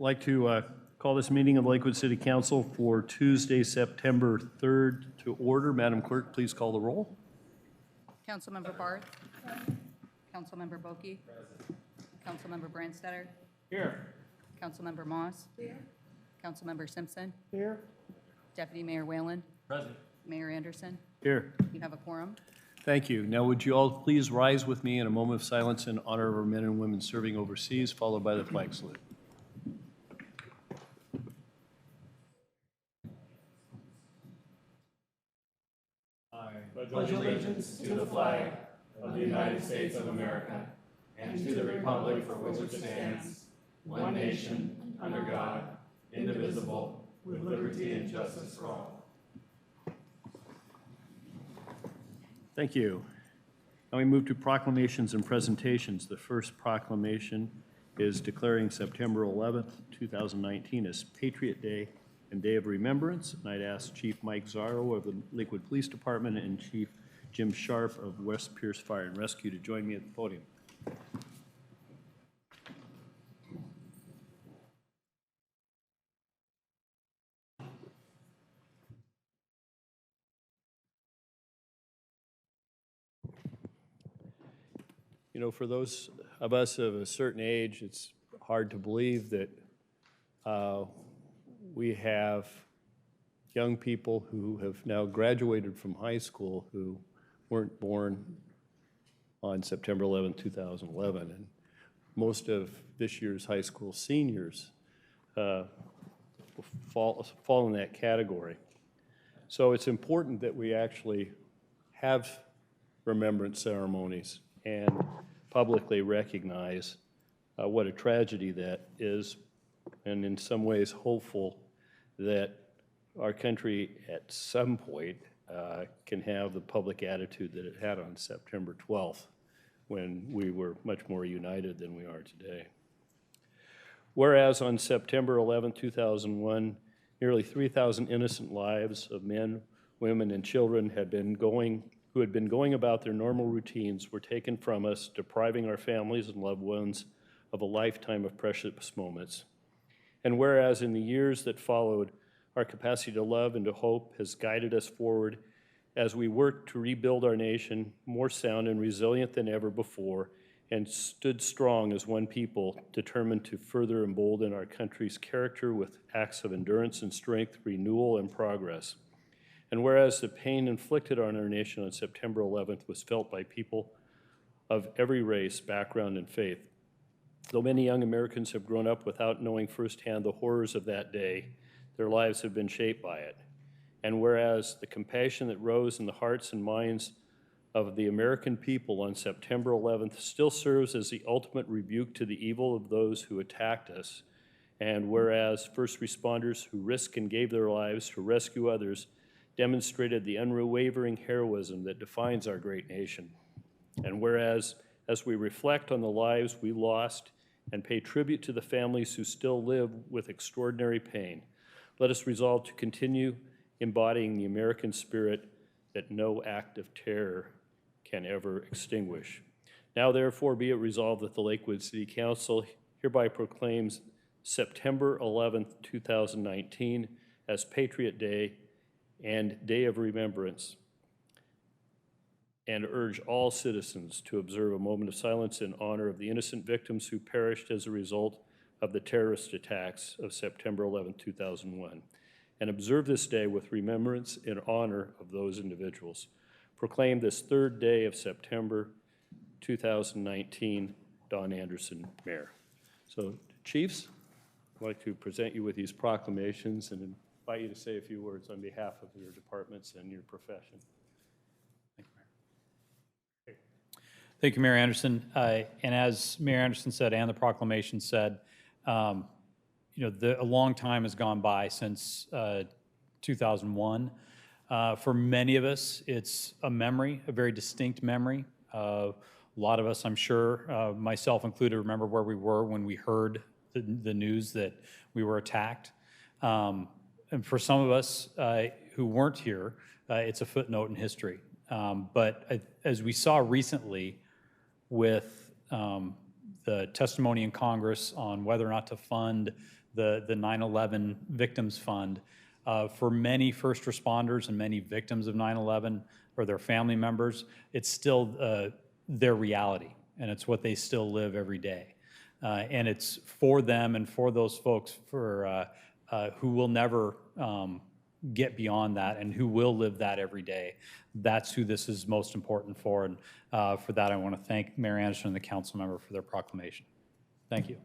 like to call this meeting of Lakewood City Council for Tuesday, September 3rd to order. Madam Clerk, please call the roll. Councilmember Barth. Councilmember Boki. Councilmember Brandstetter. Here. Councilmember Moss. Here. Councilmember Simpson. Here. Deputy Mayor Whalen. Present. Mayor Anderson. Here. You have a quorum. Thank you. Now would you all please rise with me in a moment of silence in honor of our men and women serving overseas, followed by the flag salute. I pledge allegiance to the flag of the United States of America and to the republic for which it stands, one nation, under God, indivisible, with liberty and justice for all. Thank you. Now we move to proclamations and presentations. The first proclamation is declaring September 11th, 2019 as Patriot Day and Day of Remembrance. And I'd ask Chief Mike Zarro of the Lakewood Police Department and Chief Jim Sharp of West Pierce Fire and Rescue to join me at the podium. You know, for those of us of a certain age, it's hard to believe that we have young people who have now graduated from high school who weren't born on September 11, 2011. And most of this year's high school seniors fall in that category. So it's important that we actually have remembrance ceremonies and publicly recognize what a tragedy that is, and in some ways hopeful that our country at some point can have the public attitude that it had on September 12th, when we were much more united than we are today. Whereas on September 11, 2001, nearly 3,000 innocent lives of men, women, and children who had been going about their normal routines were taken from us, depriving our families and loved ones of a lifetime of precious moments. And whereas in the years that followed, our capacity to love and to hope has guided us forward as we work to rebuild our nation more sound and resilient than ever before, and stood strong as one people, determined to further embolden our country's character with acts of endurance and strength, renewal and progress. And whereas the pain inflicted on our nation on September 11th was felt by people of every race, background, and faith, though many young Americans have grown up without knowing firsthand the horrors of that day, their lives have been shaped by it. And whereas the compassion that rose in the hearts and minds of the American people on September 11th still serves as the ultimate rebuke to the evil of those who attacked us, and whereas first responders who risked and gave their lives to rescue others demonstrated the unwavering heroism that defines our great nation. And whereas, as we reflect on the lives we lost and pay tribute to the families who still live with extraordinary pain, let us resolve to continue embodying the American spirit that no act of terror can ever extinguish. Now, therefore, be it resolved that the Lakewood City Council hereby proclaims September 11th, 2019 as Patriot Day and Day of Remembrance, and urge all citizens to observe a moment of silence in honor of the innocent victims who perished as a result of the terrorist attacks of September 11, 2001, and observe this day with remembrance in honor of those individuals. Proclaim this third day of September 2019, Don Anderson, Mayor. So, Chiefs, I'd like to present you with these proclamations and invite you to say a few words on behalf of your departments and your profession. Thank you, Mayor. Thank you, Mayor Anderson. And as Mayor Anderson said, and the proclamation said, you know, a long time has gone by since 2001. For many of us, it's a memory, a very distinct memory. A lot of us, I'm sure, myself included, remember where we were when we heard the news that we were attacked. And for some of us who weren't here, it's a footnote in history. But as we saw recently with the testimony in Congress on whether or not to fund the 9/11 Victims Fund. For many first responders and many victims of 9/11 or their family members, it's still their reality, and it's what they still live every day. And it's for them and for those folks who will never get beyond that and who will live that every day. That's who this is most important for. And for that, I want to thank Mayor Anderson and the council member for their proclamation. Thank you.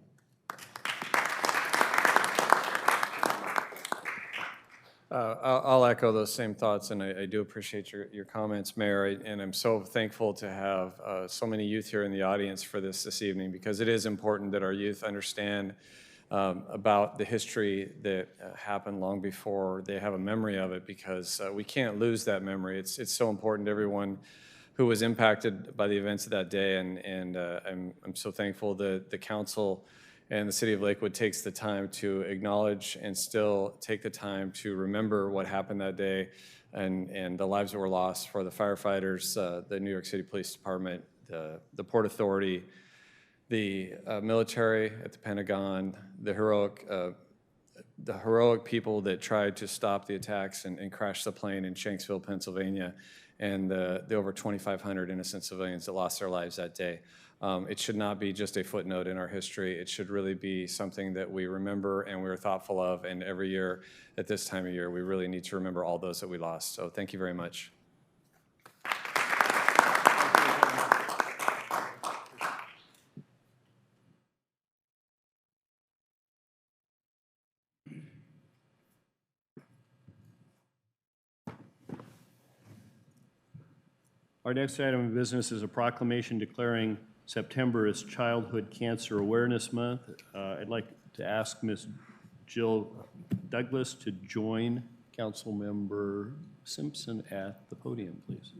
I'll echo those same thoughts, and I do appreciate your comments, Mayor, and I'm so thankful to have so many youth here in the audience for this evening, because it is important that our youth understand about the history that happened long before they have a memory of it, because we can't lose that memory. It's so important to everyone who was impacted by the events of that day, and I'm so thankful that the council and the city of Lakewood takes the time to acknowledge and still take the time to remember what happened that day and the lives that were lost for the firefighters, the New York City Police Department, the Port Authority, the military at the Pentagon, the heroic people that tried to stop the attacks and crash the plane in Shanksville, Pennsylvania, and the over 2,500 innocent civilians that lost their lives that day. It should not be just a footnote in our history. It should really be something that we remember and we're thoughtful of, and every year at this time of year, we really need to remember all those that we lost. So thank you very much. Our next item of business is a proclamation declaring September as Childhood Cancer Awareness Month. I'd like to ask Ms. Jill Douglas to join Councilmember Simpson at the podium, please.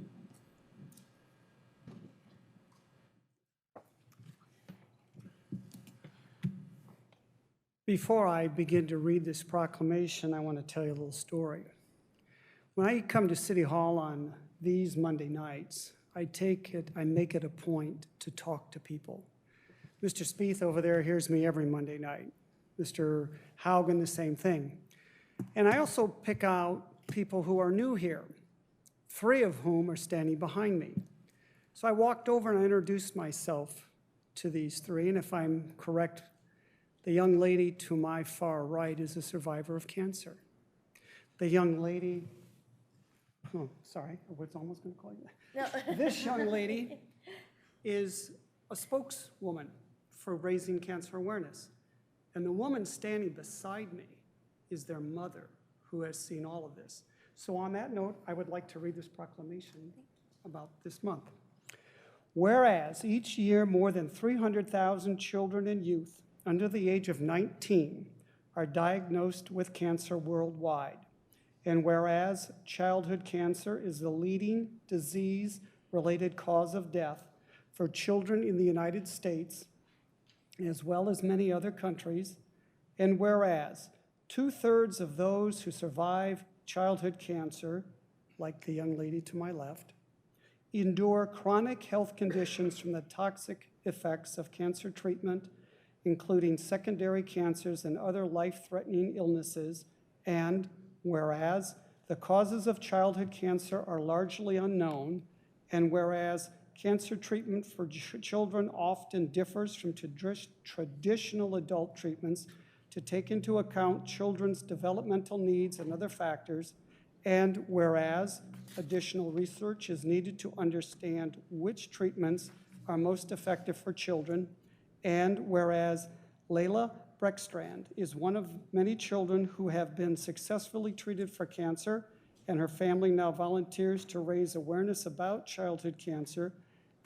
Before I begin to read this proclamation, I want to tell you a little story. When I come to City Hall on these Monday nights, I make it a point to talk to people. Mr. Spieth over there hears me every Monday night. Mr. Haugen, the same thing. And I also pick out people who are new here, 3 of whom are standing behind me. So I walked over and I introduced myself to these 3, and if I'm correct, the young lady to my far right is a survivor of cancer. The young lady, oh, sorry, I was almost going to call you that. No. This young lady is a spokeswoman for raising cancer awareness. And the woman standing beside me is their mother, who has seen all of this. So on that note, I would like to read this proclamation about this month. Whereas each year more than 300,000 children and youth under the age of 19 are diagnosed with cancer worldwide. And whereas childhood cancer is the leading disease-related cause of death for children in the United States, as well as many other countries, and whereas 2/3 of those who survive childhood cancer, like the young lady to my left, endure chronic health conditions from the toxic effects of cancer treatment, including secondary cancers and other life-threatening illnesses, and whereas the causes of childhood cancer are largely unknown, and whereas cancer treatment for children often differs from traditional adult treatments to take into account children's developmental needs and other factors, and whereas additional research is needed to understand which treatments are most effective for children, and whereas Layla Breckstrand is one of many children who have been successfully treated for cancer, and her family now volunteers to raise awareness about childhood cancer,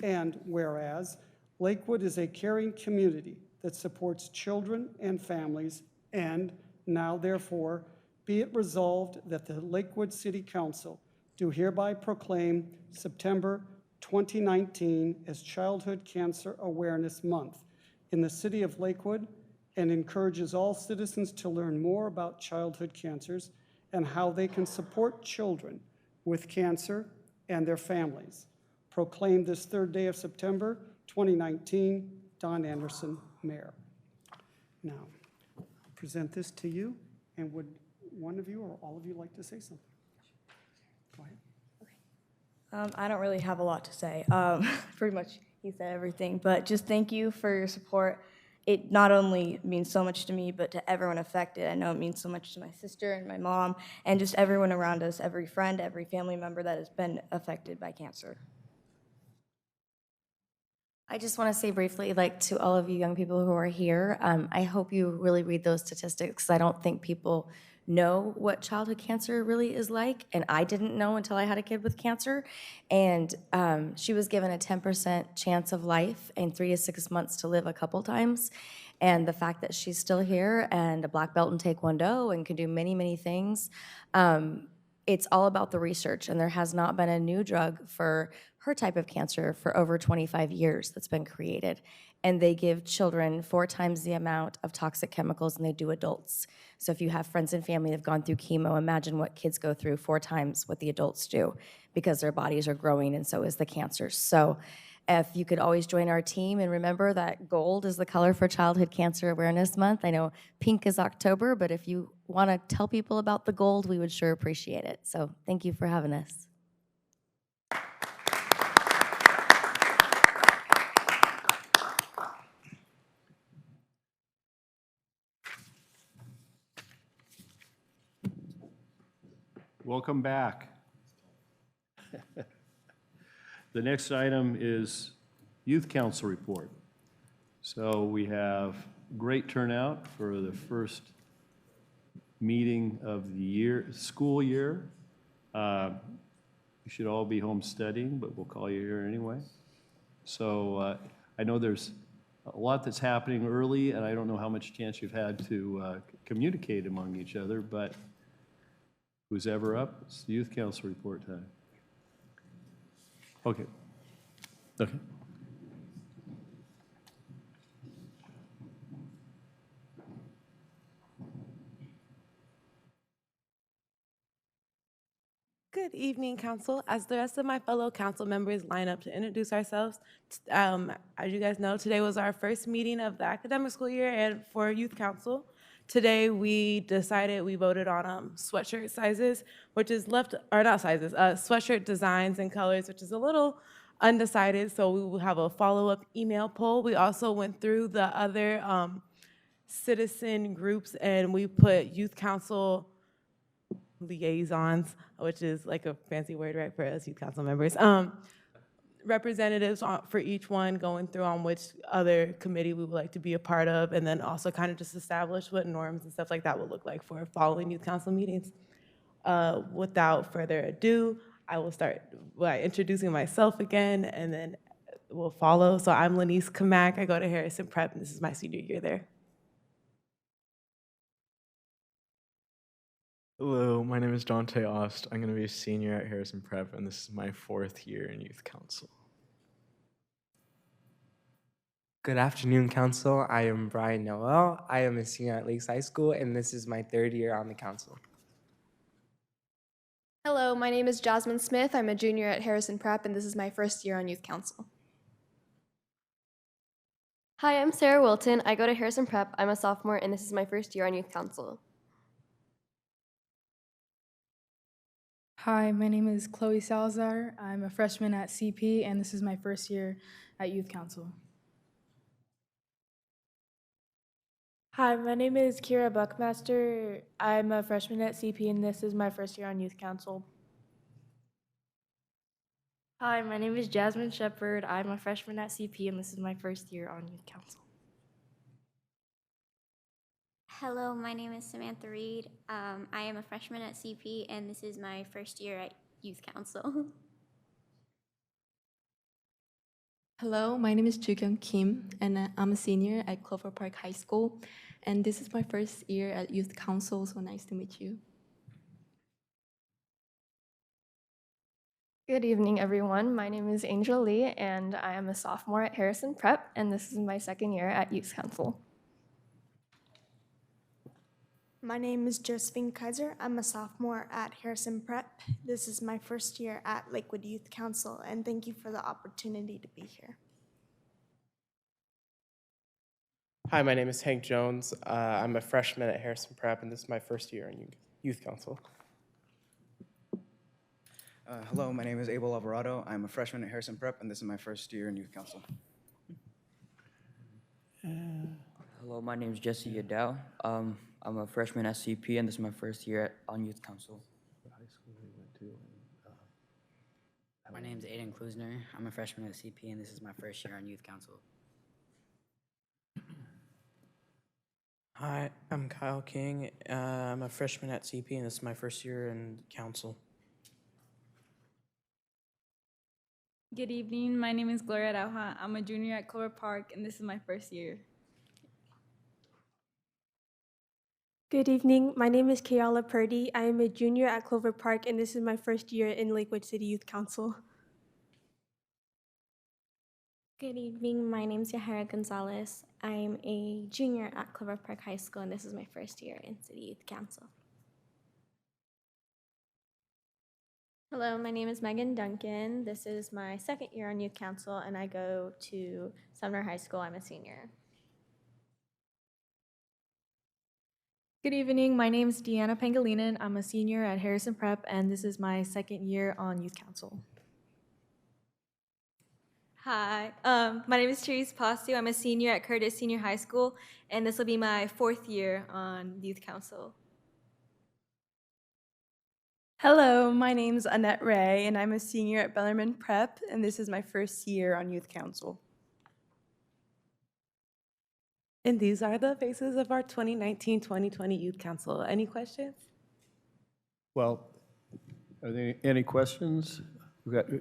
and whereas Lakewood is a caring community that supports children and families, and now therefore be it resolved that the Lakewood City Council do hereby proclaim September 2019 as Childhood Cancer Awareness Month in the city of Lakewood, and encourages all citizens to learn more about childhood cancers and how they can support children with cancer and their families. Proclaimed this 3rd day of September 2019, Don Anderson, Mayor. Now, present this to you, and would one of you or all of you like to say something? Go ahead. I don't really have a lot to say. Pretty much he said everything, but just thank you for your support. It not only means so much to me, but to everyone affected. I know it means so much to my sister and my mom, and just everyone around us, every friend, every family member that has been affected by cancer. I just want to say briefly, like, to all of you young people who are here, I hope you really read those statistics, because I don't think people know what childhood cancer really is like, and I didn't know until I had a kid with cancer. And she was given a 10% chance of life and 3 to 6 months to live a couple times. And the fact that she's still here and a black belt in Taekwondo and can do many, many things, it's all about the research, and there has not been a new drug for her type of cancer for over 25 years that's been created. And they give children 4 times the amount of toxic chemicals than they do adults. So if you have friends and family that have gone through chemo, imagine what kids go through 4 times what the adults do, because their bodies are growing and so is the cancer. So if you could always join our team, and remember that gold is the color for Childhood Cancer Awareness Month. I know pink is October, but if you want to tell people about the gold, we would sure appreciate it. So thank you for having us. Welcome back. The next item is Youth Council report. So we have great turnout for the first meeting of the year, school year. You should all be home studying, but we'll call you here anyway. So I know there's a lot that's happening early, and I don't know how much chance you've had to communicate among each other, but who's ever up? It's the Youth Council report time. Okay. Okay. Good evening, Council. As the rest of my fellow council members line up to introduce ourselves, as you guys know, today was our first meeting of the academic school year and for Youth Council. Today, we voted on sweatshirt sizes, which is sweatshirt designs and colors, which is a little undecided, so we will have a follow-up email poll. We also went through the other citizen groups, and we put Youth Council liaisons, which is like a fancy word, right, for us Youth Council members. Representatives for each one, going through on which other committee we would like to be a part of, and then also kind of just establish what norms and stuff like that would look like for following Youth Council meetings. Without further ado, I will start by introducing myself again, and then we'll follow. So I'm Lanice Kamak. I go to Harrison Prep, and this is my senior year there. Hello, my name is Dante Ost. I'm going to be a senior at Harrison Prep, and this is my 4th year in Youth Council. Good afternoon, Council. I am Brian Noel. I am a senior at Lakes High School, and this is my 3rd year on the council. Hello, my name is Jasmine Smith. I'm a junior at Harrison Prep, and this is my 1st year on Youth Council. Hi, I'm Sarah Wilton. I go to Harrison Prep. I'm a sophomore, and this is my 1st year on Youth Council. Hi, my name is Chloe Salazar. I'm a freshman at CP, and this is my 1st year at Youth Council. Hi, my name is Kira Buckmaster. I'm a freshman at CP, and this is my 1st year on Youth Council. Hi, my name is Jasmine Shepard. I'm a freshman at CP, and this is my 1st year on Youth Council. Hello, my name is Samantha Reed. I am a freshman at CP, and this is my 1st year at Youth Council. Hello, my name is Jukyung Kim, and I'm a senior at Clover Park High School, and this is my 1st year at Youth Council, so nice to meet you. Good evening, everyone. My name is Angel Lee, and I am a sophomore at Harrison Prep, and this is my 2nd year at Youth Council. My name is Josephine Kaiser. I'm a sophomore at Harrison Prep. This is my 1st year at Lakewood Youth Council, and thank you for the opportunity to be here. Hi, my name is Hank Jones. I'm a freshman at Harrison Prep, and this is my first year in Youth Council. Hello, my name is Abel Alvarado. I'm a freshman at Harrison Prep, and this is my first year in Youth Council. Hello, my name is Jesse Yadell. I'm a freshman at CP, and this is my first year on Youth Council. My name is Aiden Klusner. I'm a freshman at CP, and this is my first year on Youth Council. Hi, I'm Kyle King. I'm a freshman at CP, and this is my first year in council. Good evening. My name is Gloria Arauja. I'm a junior at Clover Park, and this is my first year. Good evening. My name is Kayala Purdy. I am a junior at Clover Park, and this is my first year in Lakewood City Youth Council. Good evening. My name is Yahara Gonzalez. I'm a junior at Clover Park High School, and this is my first year in City Youth Council. Hello, my name is Megan Duncan. This is my second year on Youth Council, and I go to Sumner High School. I'm a senior. Good evening. My name is Deanna Pangilinan. I'm a senior at Harrison Prep, and this is my second year on Youth Council. Hi, my name is Therese Pastu. I'm a senior at Curtis Senior High School, and this will be my fourth year on Youth Council. Hello, my name is Annette Ray, and I'm a senior at Bellarmine Prep, and this is my first year on Youth Council. And these are the faces of our 2019-2020 Youth Council. Any questions? Well, are there any questions?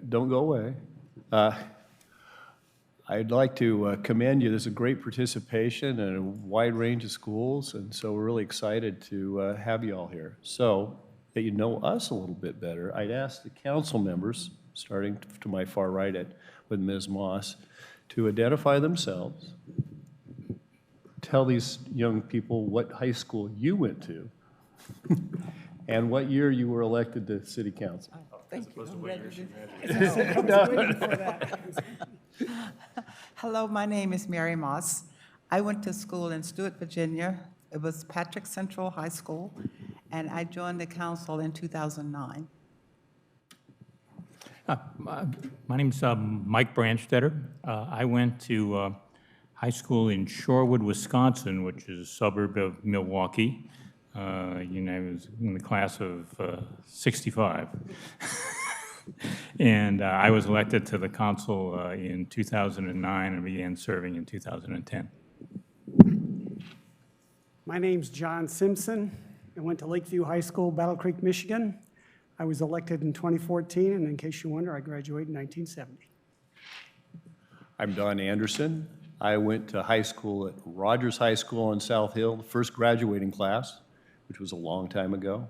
Don't go away. I'd like to commend you. There's a great participation in a wide range of schools, and so we're really excited to have you all here. So that you know us a little bit better, I'd ask the council members, starting to my far right with Ms. Moss, to identify themselves, tell these young people what high school you went to, and what year you were elected to city council. Thank you. I'm ready Hello, my name is Mary Moss. I went to school in Stewart, Virginia. It was Patrick Central High School, and I joined the council in 2009. My name's Mike Branstetter. I went to high school in Shorewood, Wisconsin, which is a suburb of Milwaukee. I was in the class of 65. And I was elected to the council in 2009 and began serving in 2010. My name's John Simpson. I went to Lakeview High School, Battle Creek, Michigan. I was elected in 2014, and in case you wonder, I graduated in 1970. I'm Don Anderson. I went to high school at Rogers High School in South Hill, the first graduating class, which was a long time ago,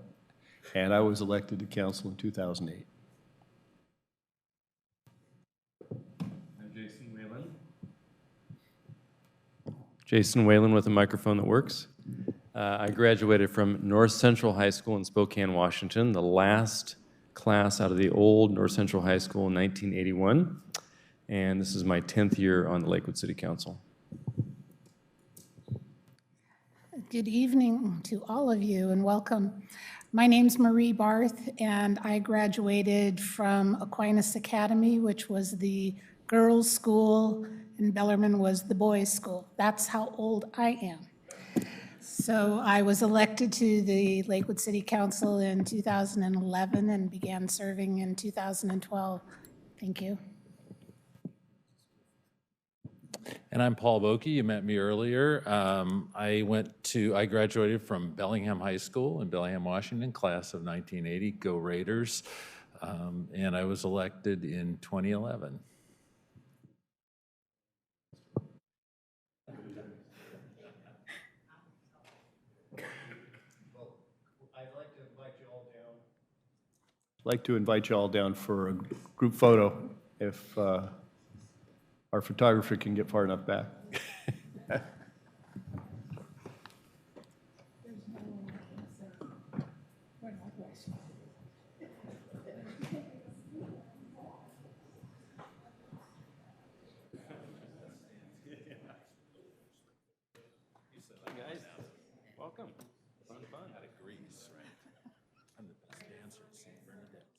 and I was elected to council in 2008. Jason Whalen with a microphone that works. I graduated from North Central High School in Spokane, Washington, the last class out of the old North Central High School in 1981. And this is my 10th year on the Lakewood City Council. Good evening to all of you and welcome. My name's Marie Barth, and I graduated from Aquinas Academy, which was the girls' school, and Bellarmine was the boys' school. That's how old I am. So I was elected to the Lakewood City Council in 2011 and began serving in 2012. Thank you. And I'm Paul Boke. You met me earlier. I graduated from Bellingham High School in Bellingham, Washington, class of 1980. Go Raiders! And I was elected in 2011. I'd like to invite you all down for a group photo if our photographer can get far enough back. Welcome. Fun. Out of Greece, right? I'm the best dancer at St. Bernadette.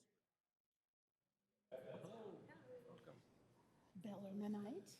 Bellarminite.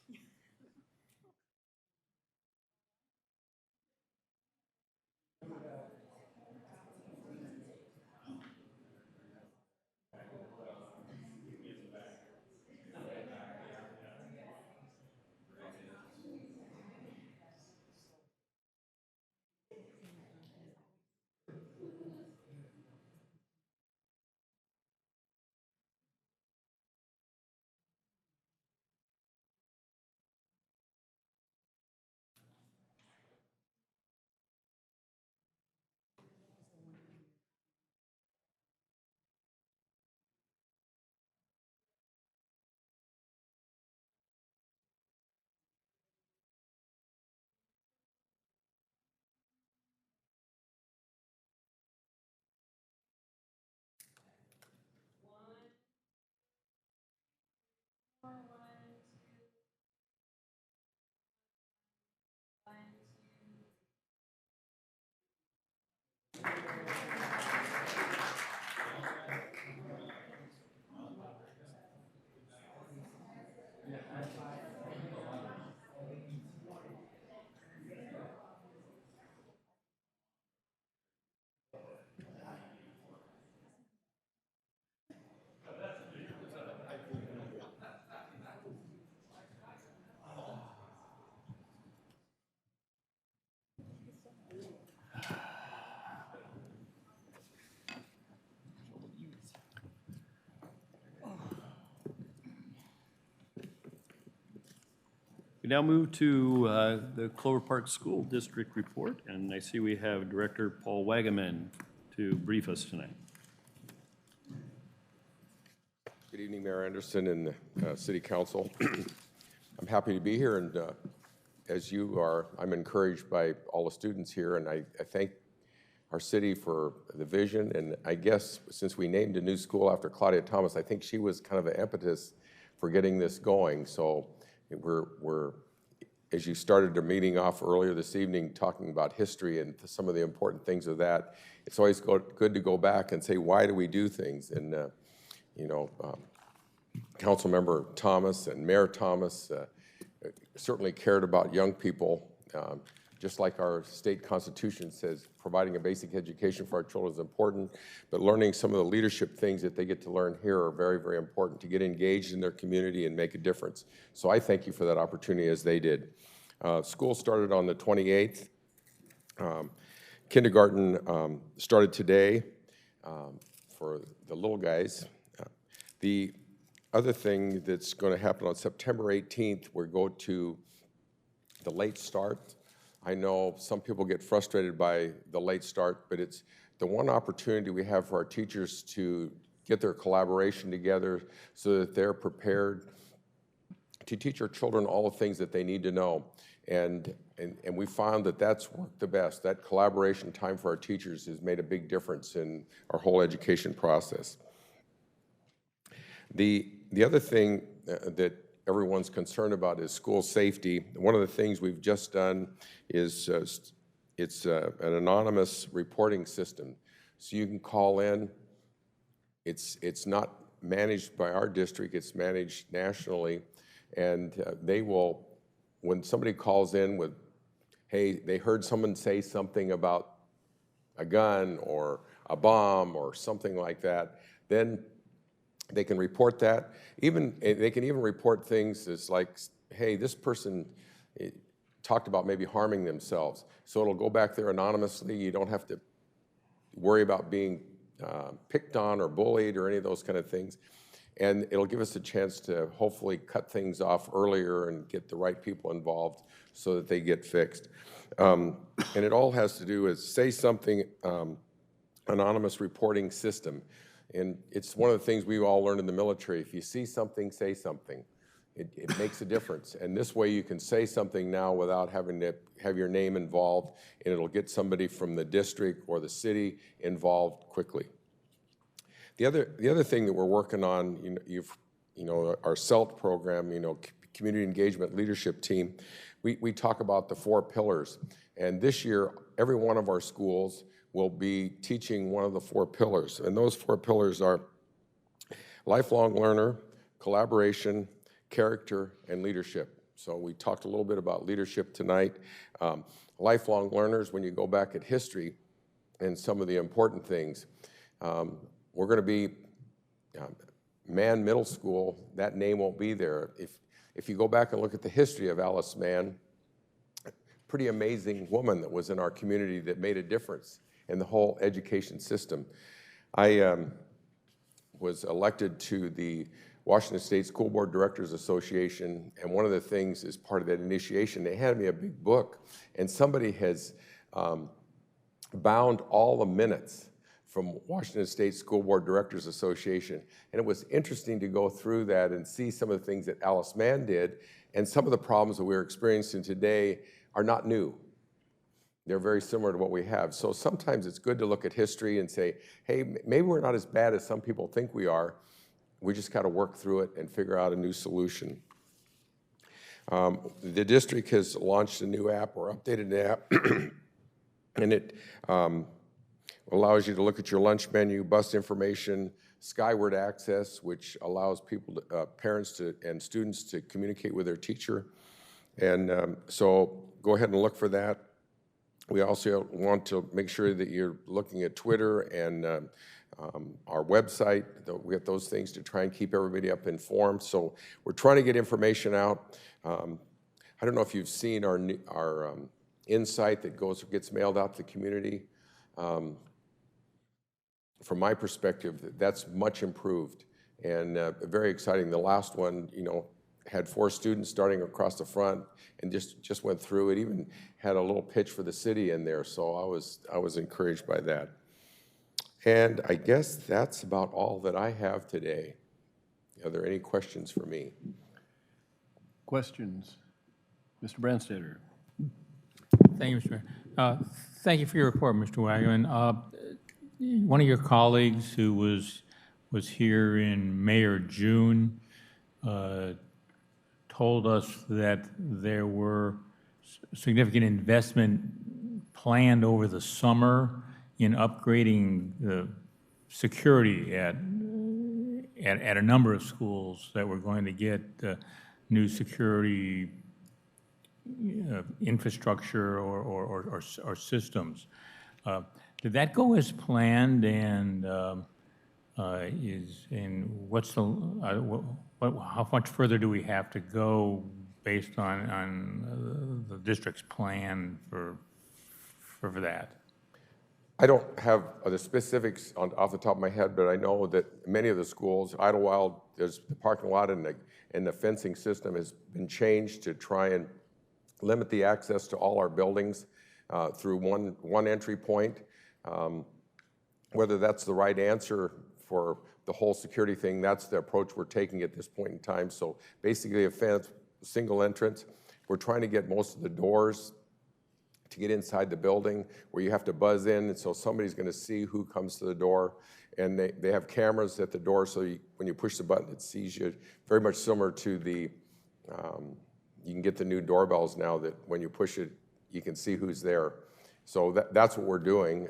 We now move to the Clover Park School District report, and I see we have Director Paul Wagaman to brief us tonight. Good evening, Mayor Anderson and City Council. I'm happy to be here, and as you are, I'm encouraged by all the students here, and I thank our city for the vision. And I guess since we named a new school after Claudia Thomas, I think she was kind of the impetus for getting this going. So we're as you started the meeting off earlier this evening talking about history and some of the important things of that, it's always good to go back and say, why do we do things? And Councilmember Thomas and Mayor Thomas certainly cared about young people, just like our state constitution says, providing a basic education for our children is important, but learning some of the leadership things that they get to learn here are very, very important to get engaged in their community and make a difference. So I thank you for that opportunity, as they did. School started on the 28th. Kindergarten started today for the little guys. The other thing that's going to happen on September 18th, we go to the late start. I know some people get frustrated by the late start, but it's the one opportunity we have for our teachers to get their collaboration together so that they're prepared to teach our children all the things that they need to know. And we found that that's worked the best. That collaboration time for our teachers has made a big difference in our whole education process. The other thing that everyone's concerned about is school safety. One of the things we've just done is it's an anonymous reporting system. So you can call in. It's not managed by our district, it's managed nationally. And they will, when somebody calls in with, hey, they heard someone say something about a gun or a bomb or something like that, then they can report that. They can even report things as like, hey, this person talked about maybe harming themselves. So it'll go back there anonymously. You don't have to worry about being picked on or bullied or any of those kind of things. And it'll give us a chance to hopefully cut things off earlier and get the right people involved so that they get fixed. And it all has to do with Say Something, anonymous reporting system. And it's one of the things we've all learned in the military. If you see something, say something. It makes a difference. And this way you can say something now without having to have your name involved, and it'll get somebody from the district or the city involved quickly. The other thing that we're working on, our CELT program, Community Engagement Leadership Team, we talk about the 4 pillars. And this year, every one of our schools will be teaching one of the 4 pillars. And those 4 pillars are lifelong learner, collaboration, character, and leadership. So we talked a little bit about leadership tonight. Lifelong learners, when you go back at history and some of the important things, we're going to be Mann Middle School. That name won't be there. If you go back and look at the history of Alice Mann, pretty amazing woman that was in our community that made a difference in the whole education system. I was elected to the Washington State School Board Directors Association, and one of the things as part of that initiation, they handed me a big book, and somebody has bound all the minutes from Washington State School Board Directors Association. And it was interesting to go through that and see some of the things that Alice Mann did, and some of the problems that we're experiencing today are not new. They're very similar to what we have. So sometimes it's good to look at history and say, hey, maybe we're not as bad as some people think we are. We just got to work through it and figure out a new solution. The district has launched a new app or updated the app, and it allows you to look at your lunch menu, bus information, Skyward Access, which allows people, parents and students to communicate with their teacher. And so go ahead and look for that. We also want to make sure that you're looking at Twitter and our website. We have those things to try and keep everybody up informed. So we're trying to get information out. I don't know if you've seen our insight that gets mailed out to the community. From my perspective, that's much improved and very exciting. The last one, had 4 students starting across the front and just went through it. Even had a little pitch for the city in there, so I was encouraged by that. And I guess that's about all that I have today. Are there any questions for me? Questions? Mr. Branstetter. Thank you, Mr. Mayor. Thank you for your report, Mr. Wagaman. One of your colleagues who was here in May or June told us that there were significant investment planned over the summer in upgrading the security at a number of schools that were going to get new security infrastructure or systems. Did that go as planned, and what's the how much further do we have to go based on the district's plan for that? I don't have the specifics off the top of my head, but I know that many of the schools, Idlewild, there's the parking lot and the fencing system has been changed to try and limit the access to all our buildings through one entry point. Whether that's the right answer for the whole security thing, that's the approach we're taking at this point in time. So basically a fence, single entrance. We're trying to get most of the doors to get inside the building where you have to buzz in, and so somebody's going to see who comes to the door. And they have cameras at the door, so when you push the button, it sees you. Very much similar to the, you can get the new doorbells now that when you push it, you can see who's there. So that's what we're doing.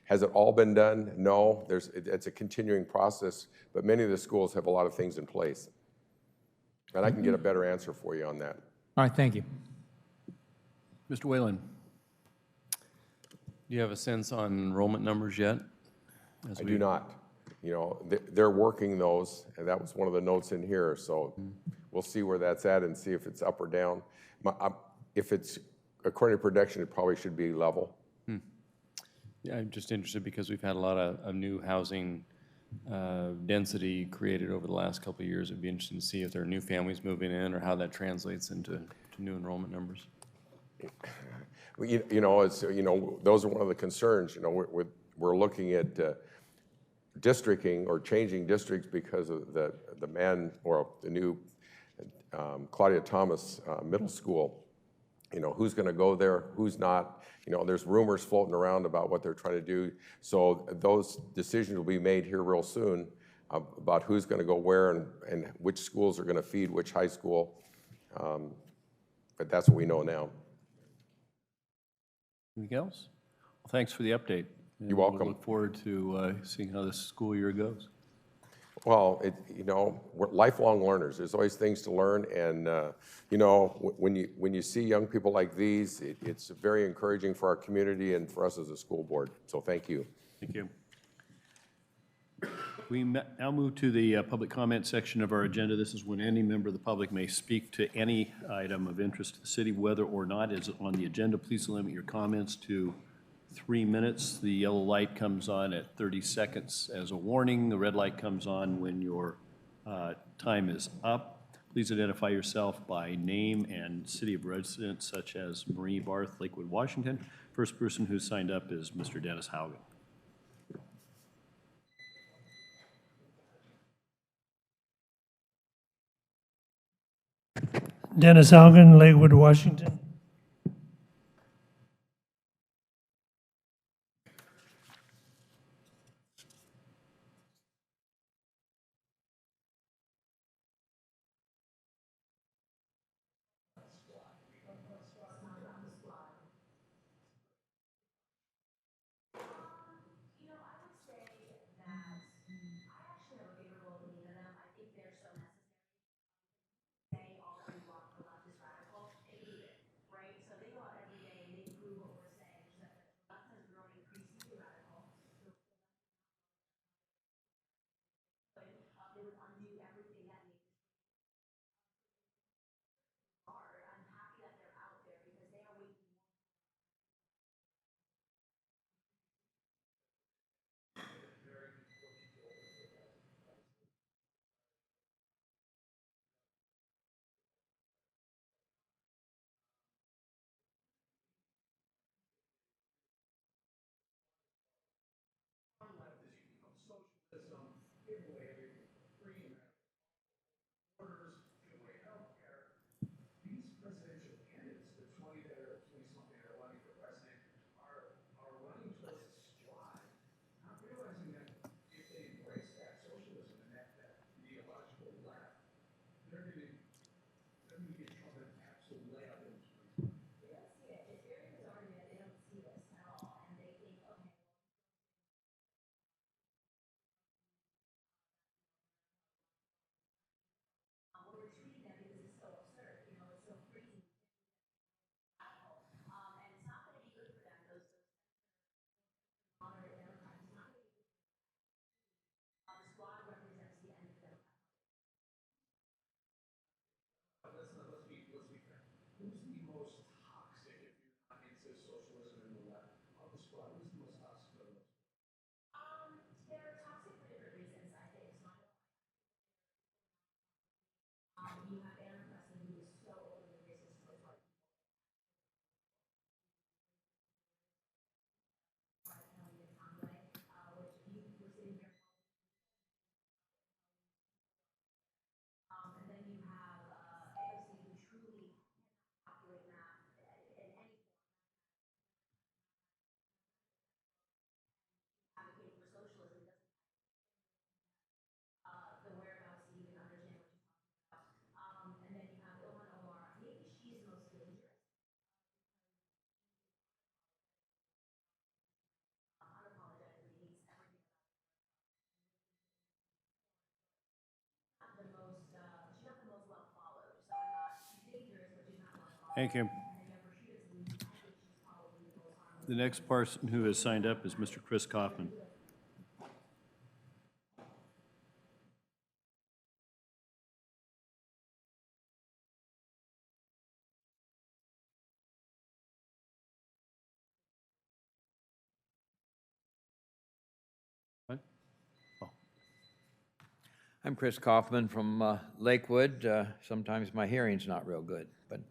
Has it all been done? No, it's a continuing process, but many of the schools have a lot of things in place. And I can get a better answer for you on that. All right, thank you. Mr. Whalen. Do you have a sense on enrollment numbers yet? I do not. They're working those, and that was one of the notes in here, so we'll see where that's at and see if it's up or down. If it's according to projection, it probably should be level. Yeah, I'm just interested because we've had a lot of new housing density created over the last couple of years. It'd be interesting to see if there are new families moving in or how that translates into new enrollment numbers. Those are one of the concerns. We're looking at districting or changing districts because of the new Claudia Thomas Middle School. Who's going to go there, who's not. There's rumors floating around about what they're trying to do. So those decisions will be made here real soon about who's going to go where and which schools are going to feed which high school. But that's what we know now. Anything else? Well, thanks for the update. You're welcome. We look forward to seeing how this school year goes. Well, we're lifelong learners. There's always things to learn, and when you see young people like these, it's very encouraging for our community and for us as a school board. So thank you. Thank you. We now move to the public comment section of our agenda. This is when any member of the public may speak to any item of interest to the city, whether or not is on the agenda. Please limit your comments to 3 minutes. The yellow light comes on at 30 seconds as a warning. The red light comes on when your time is up. Please identify yourself by name and city of residence, such as Marie Barth, Lakewood, Washington. First person who signed up is Mr. Dennis Haugen. Dennis Haugen, Lakewood, Washington. Thank you. The next person who has signed up is Mr. Chris Kaufman. What? Oh. I'm Chris Kaufman from Lakewood. Sometimes my hearing's not real good, but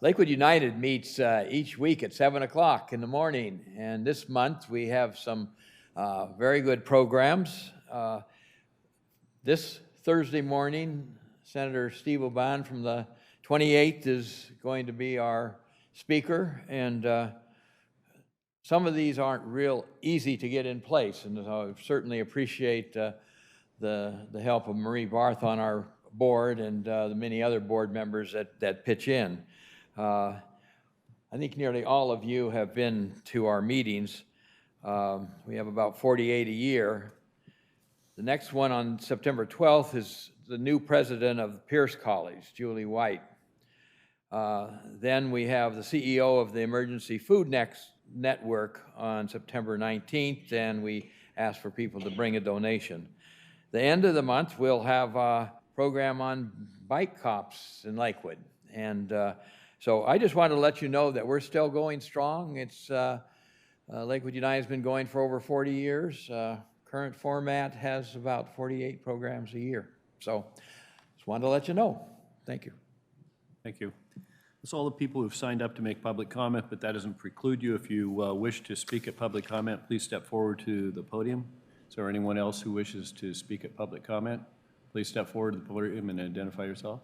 Lakewood United meets each week at 7 o'clock in the morning, and this month we have some very good programs. This Thursday morning, Senator Steve Oban from the 28th is going to be our speaker, and some of these aren't real easy to get in place, and so I certainly appreciate the help of Marie Barth on our board and the many other board members that pitch in. I think nearly all of you have been to our meetings. We have about 48 a year. The next one on September 12th is the new president of Pierce College, Julie White. Then we have the CEO of the Emergency Food Network on September 19th, and we ask for people to bring a donation. The end of the month, we'll have a program on bike cops in Lakewood. And so I just wanted to let you know that we're still going strong. It's Lakewood United has been going for over 40 years. Current format has about 48 programs a year. So just wanted to let you know. Thank you. Thank you. That's all the people who've signed up to make public comment, but that doesn't preclude you. If you wish to speak at public comment, please step forward to the podium. Is there anyone else who wishes to speak at public comment? Please step forward to the podium and identify yourself.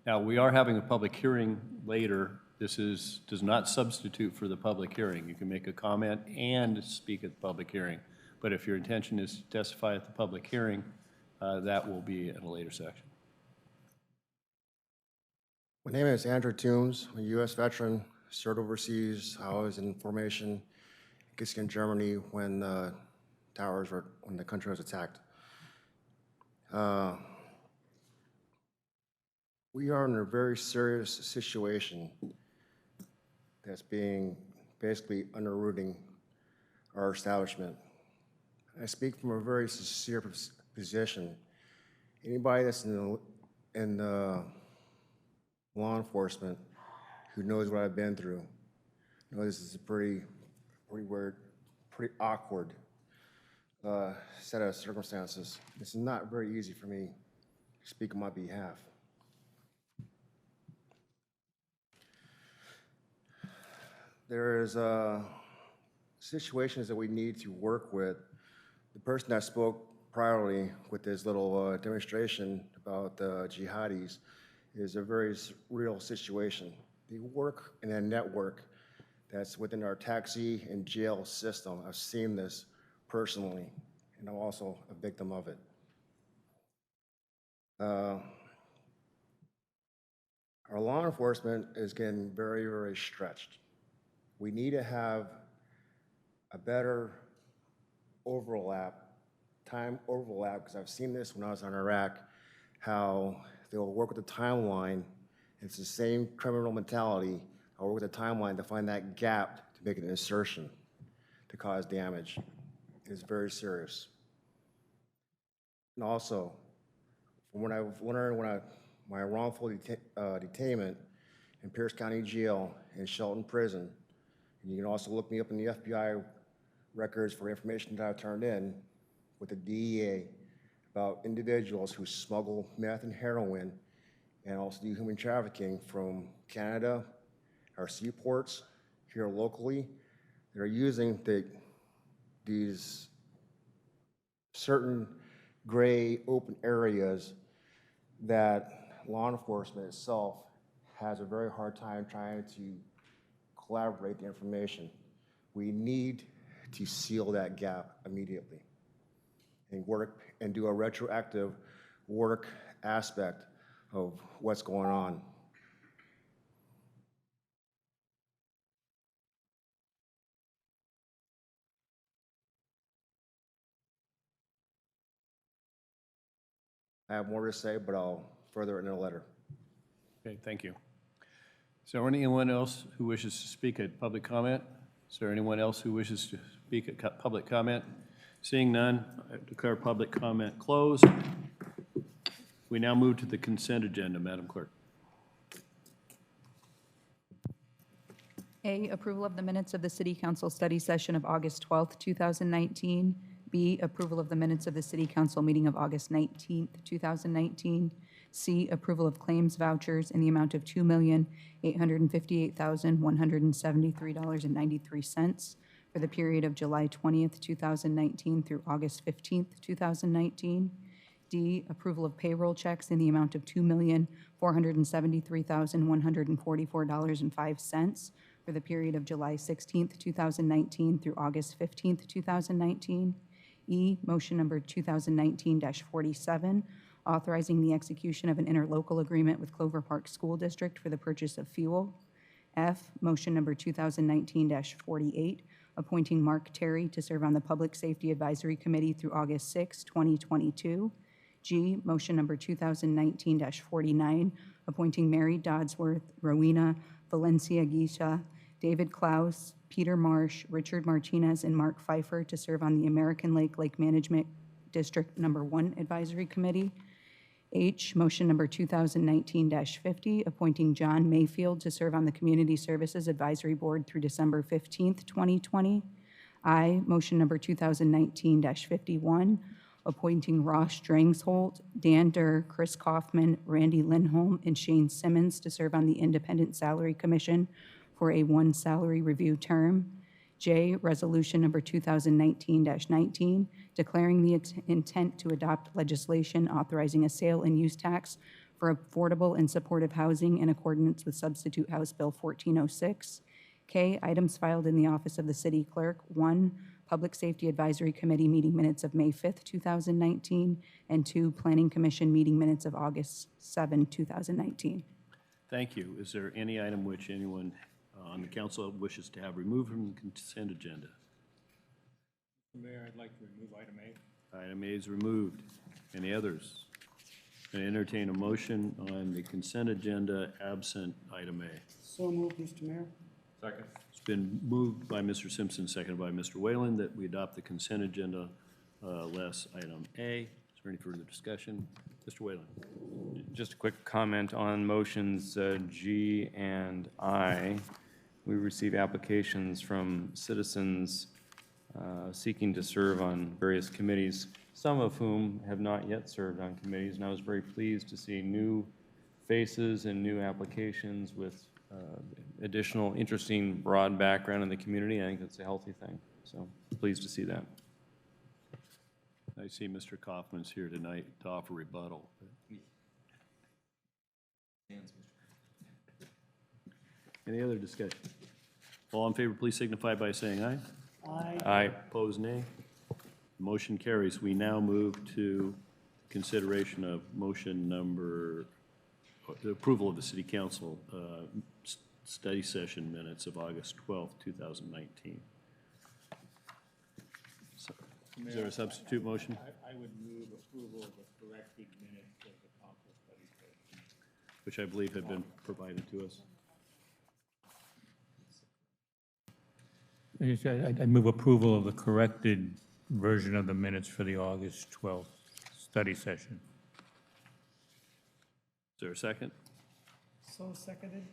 Now, we are having a public hearing later. This does not substitute for the public hearing. You can make a comment and speak at the public hearing. But if your intention is to testify at the public hearing, that will be at a later section. My name is Andrew Toombs. I'm a U.S. veteran, served overseas. I was in formation in Gisken, Germany when the country was attacked. We are in a very serious situation that's being basically underrooting our establishment. I speak from a very sincere position. Anybody that's in law enforcement who knows what I've been through knows this is a pretty weird, pretty awkward set of circumstances. This is not very easy for me to speak on my behalf. There is situations that we need to work with. The person that spoke priorly with this little demonstration about the jihadis is a very real situation. They work in a network that's within our taxi and jail system. I've seen this personally, and I'm also a victim of it. Our law enforcement is getting very, very stretched. We need to have a better time overlap, because I've seen this when I was in Iraq, how they'll work with the timeline. It's the same criminal mentality. I'll work with the timeline to find that gap to make an insertion to cause damage. It's very serious. And also, from what I've learned my wrongful detainment in Pierce County Jail and Shelton Prison, and you can also look me up in the FBI records for information that I've turned in with the DEA about individuals who smuggle meth and heroin and also do human trafficking from Canada, our seaports, here locally. They're using these certain gray open areas that law enforcement itself has a very hard time trying to collaborate the information. We need to seal that gap immediately and work and do a retroactive work aspect of what's going on. I have more to say, but I'll further it in a letter. Okay, thank you. Is there anyone else who wishes to speak at public comment? Is there anyone else who wishes to speak at public comment? Seeing none, I declare public comment closed. We now move to the consent agenda, Madam Clerk. A, approval of the minutes of the City Council study session of August 12th, 2019. B, approval of the minutes of the City Council meeting of August 19th, 2019. C, approval of claims vouchers in the amount of $2,858,173.93 for the period of July 20th, 2019 through August 15th, 2019. D, approval of payroll checks in the amount of $2,473,144.05 for the period of July 16th, 2019 through August 15th, 2019. E, motion number 2019-47, authorizing the execution of an interlocal agreement with Clover Park School District for the purchase of fuel. F, motion number 2019-48, appointing Mark Terry to serve on the Public Safety Advisory Committee through August 6, 2022. G, motion number 2019-49, appointing Mary Dodsworth, Rowena Valencia Guisha, David Klaus, Peter Marsh, Richard Martinez, and Mark Pfeiffer to serve on the American Lake Management District Number 1 Advisory Committee. H, motion number 2019-50, appointing John Mayfield to serve on the Community Services Advisory Board through December 15th, 2020. I, motion number 2019-51, appointing Ross Drangsholt, Dan Durr, Chris Kaufman, Randy Lindholm, and Shane Simmons to serve on the Independent Salary Commission for a 1 salary review term. J, resolution number 2019-19, declaring the intent to adopt legislation authorizing a sale and use tax for affordable and supportive housing in accordance with Substitute House Bill 1406. K, items filed in the office of the city clerk. 1, Public Safety Advisory Committee meeting minutes of May 5th, 2019, and 2, Planning Commission meeting minutes of August 7, 2019. Thank you. Is there any item which anyone on the council wishes to have removed from the consent agenda? Mr. Mayor, I'd like to remove item A. Item A is removed. Any others? I entertain a motion on the consent agenda absent item A. So moved, Mr. Mayor. Second. It's been moved by Mr. Simpson, seconded by Mr. Whalen, that we adopt the consent agenda less item A. Is there any further discussion? Mr. Whalen. Just a quick comment on motions G and I. We receive applications from citizens seeking to serve on various committees, some of whom have not yet served on committees, and I was very pleased to see new faces and new applications with additional interesting broad background in the community. I think that's a healthy thing, so pleased to see that. I see Mr. Kaufman's here tonight to offer rebuttal. Any other discussion? All in favor, please signify by saying aye. Aye. Aye. Opposed, nay. Motion carries. We now move to consideration of motion number, the approval of the City Council study session minutes of August 12th, 2019. So, is there a substitute motion? I would move approval of the corrected minutes of the council study session. Which I believe have been provided to us. I move approval of the corrected version of the minutes for the August 12th study session. Is there a second? So seconded.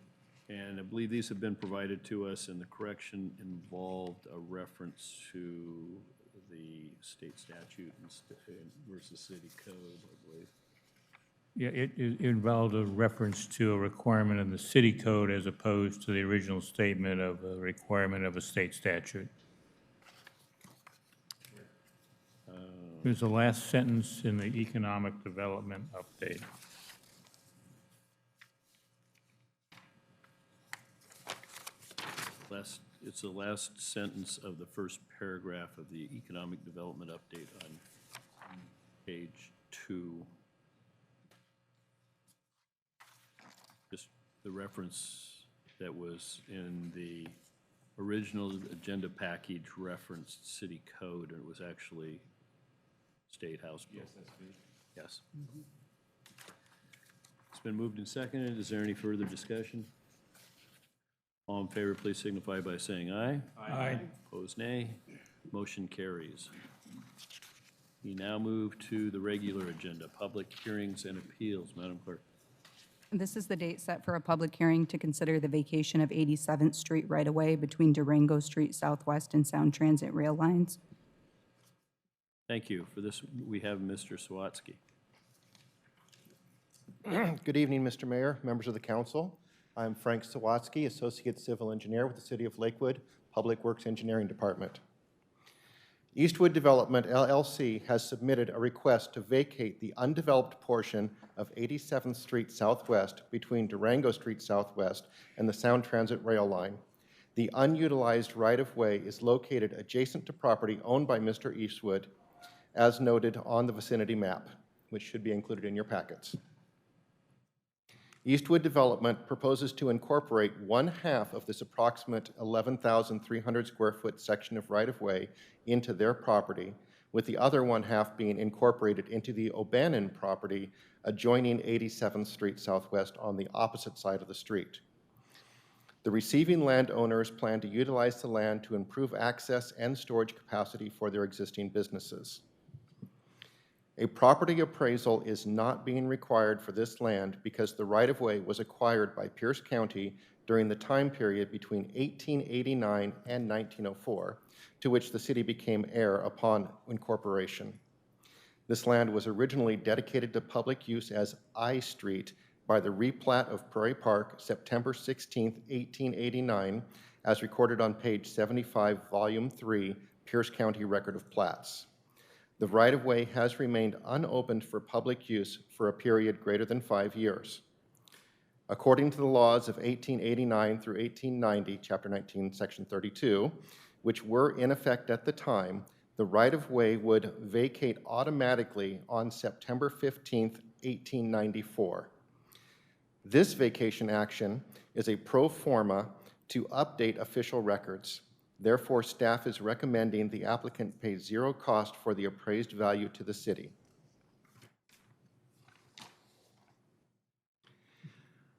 And I believe these have been provided to us, and the correction involved a reference to the state statute versus city code, I believe. Yeah, it involved a reference to a requirement in the city code as opposed to the original statement of a requirement of a state statute. There's the last sentence in the economic development update. It's the last sentence of the first paragraph of the economic development update on page 2. Just the reference that was in the original agenda package referenced city code, and it was actually State House Bill. Yes, that's good. Yes. It's been moved and seconded. Is there any further discussion? All in favor, please signify by saying aye. Aye. Opposed, nay. Motion carries. We now move to the regular agenda, public hearings and appeals. Madam Clerk. This is the date set for a public hearing to consider the vacation of 87th Street right-of-way between Durango Street Southwest and Sound Transit rail lines. Thank you. For this, we have Mr. Sawatsky. Good evening, Mr. Mayor, members of the council. I'm Frank Sawatsky, Associate Civil Engineer with the City of Lakewood Public Works Engineering Department. Eastwood Development, LLC has submitted a request to vacate the undeveloped portion of 87th Street Southwest between Durango Street Southwest and the Sound Transit rail line. The unutilized right-of-way is located adjacent to property owned by Mr. Eastwood as noted on the vicinity map, which should be included in your packets. Eastwood Development proposes to incorporate 1/2 of this approximate 11,300 square foot section of right-of-way into their property, with the other 1/2 being incorporated into the O'Bannon property adjoining 87th Street Southwest on the opposite side of the street. The receiving landowners plan to utilize the land to improve access and storage capacity for their existing businesses. A property appraisal is not being required for this land because the right-of-way was acquired by Pierce County during the time period between 1889 and 1904, to which the city became heir upon incorporation. This land was originally dedicated to public use as I Street by the replat of Prairie Park, September 16, 1889, as recorded on page 75, volume 3, Pierce County Record of Plats. The right-of-way has remained unopened for public use for a period greater than 5 years. According to the laws of 1889 through 1890, Chapter 19, Section 32, which were in effect at the time, the right-of-way would vacate automatically on September 15, 1894. This vacation action is a pro forma to update official records. Therefore, staff is recommending the applicant pay zero cost for the appraised value to the city.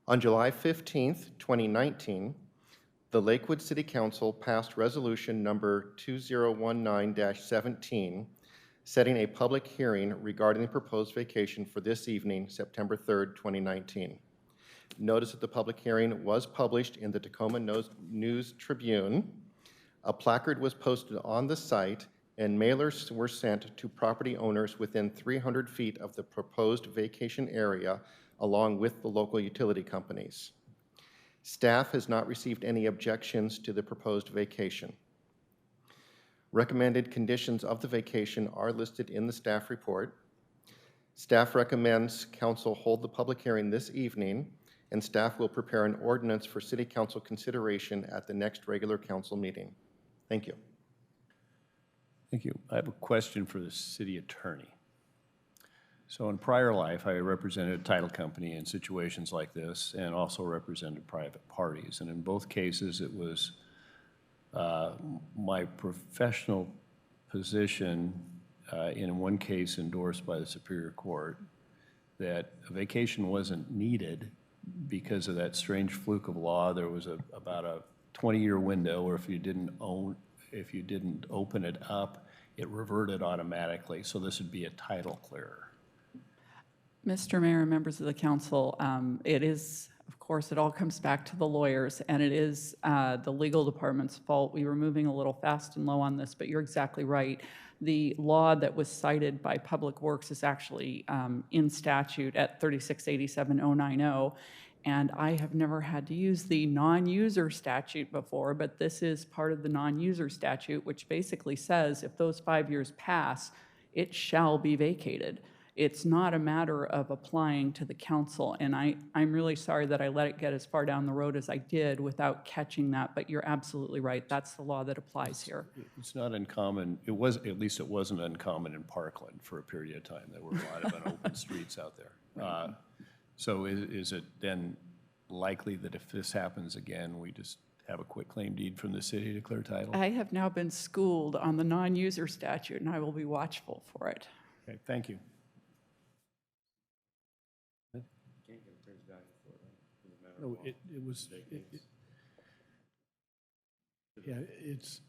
On July 15, 2019, the Lakewood City Council passed resolution number 2019-17, setting a public hearing regarding the proposed vacation for this evening, September 3, 2019. Notice that the public hearing was published in the Tacoma News Tribune. A placard was posted on the site, and mailers were sent to property owners within 300 feet of the proposed vacation area, along with the local utility companies. Staff has not received any objections to the proposed vacation. Recommended conditions of the vacation are listed in the staff report. Staff recommends council hold the public hearing this evening, and staff will prepare an ordinance for City Council consideration at the next regular council meeting. Thank you. Thank you. I have a question for the city attorney. So in prior life, I represented a title company in situations like this and also represented private parties. And in both cases, it was my professional position, in one case endorsed by the Superior Court, that a vacation wasn't needed because of that strange fluke of law. There was about a 20-year window where if you didn't open it up, it reverted automatically. So this would be a title clearer. Mr. Mayor and members of the council, it is, of course, it all comes back to the lawyers, and it is the legal department's fault. We were moving a little fast and low on this, but you're exactly right. The law that was cited by Public Works is actually in statute at 3687-090, and I have never had to use the non-user statute before, but this is part of the non-user statute, which basically says if those 5 years pass, it shall be vacated. It's not a matter of applying to the council, and I'm really sorry that I let it get as far down the road as I did without catching that, but you're absolutely right. That's the law that applies here. It's not uncommon. It was, at least it wasn't uncommon in Parkland for a period of time. There were a lot of unopened streets out there. So is it then likely that if this happens again, we just have a quick claim deed from the city to clear title? I have now been schooled on the non-user statute, and I will be watchful for it. Okay, thank you. No, it was, yeah, it's,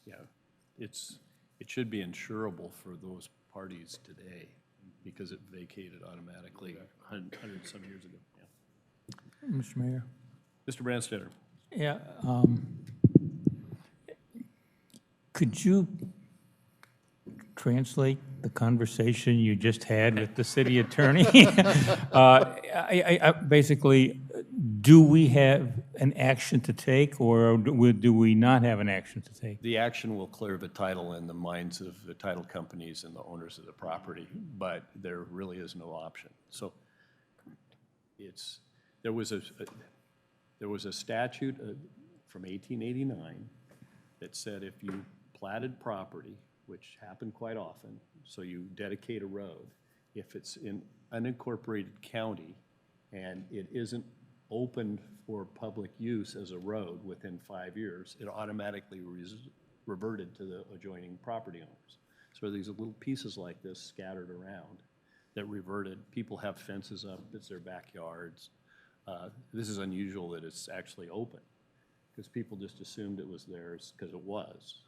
yeah, it should be insurable for those parties today because it vacated automatically 100 some years ago. Yeah. Mr. Mayor? Mr. Branstetter. Yeah. Could you translate the conversation you just had with the city attorney? Basically, do we have an action to take, or do we not have an action to take? The action will clear the title in the minds of the title companies and the owners of the property, but there really is no option. So there was a statute from 1889 that said if you platted property which happen quite often, so you dedicate a road. If it's in unincorporated county and it isn't opened for public use as a road within 5 years, it automatically reverted to the adjoining property owners. So these little pieces like this scattered around that reverted. People have fences up, it's their backyards. This is unusual that it's actually open, because people just assumed it was theirs because it was.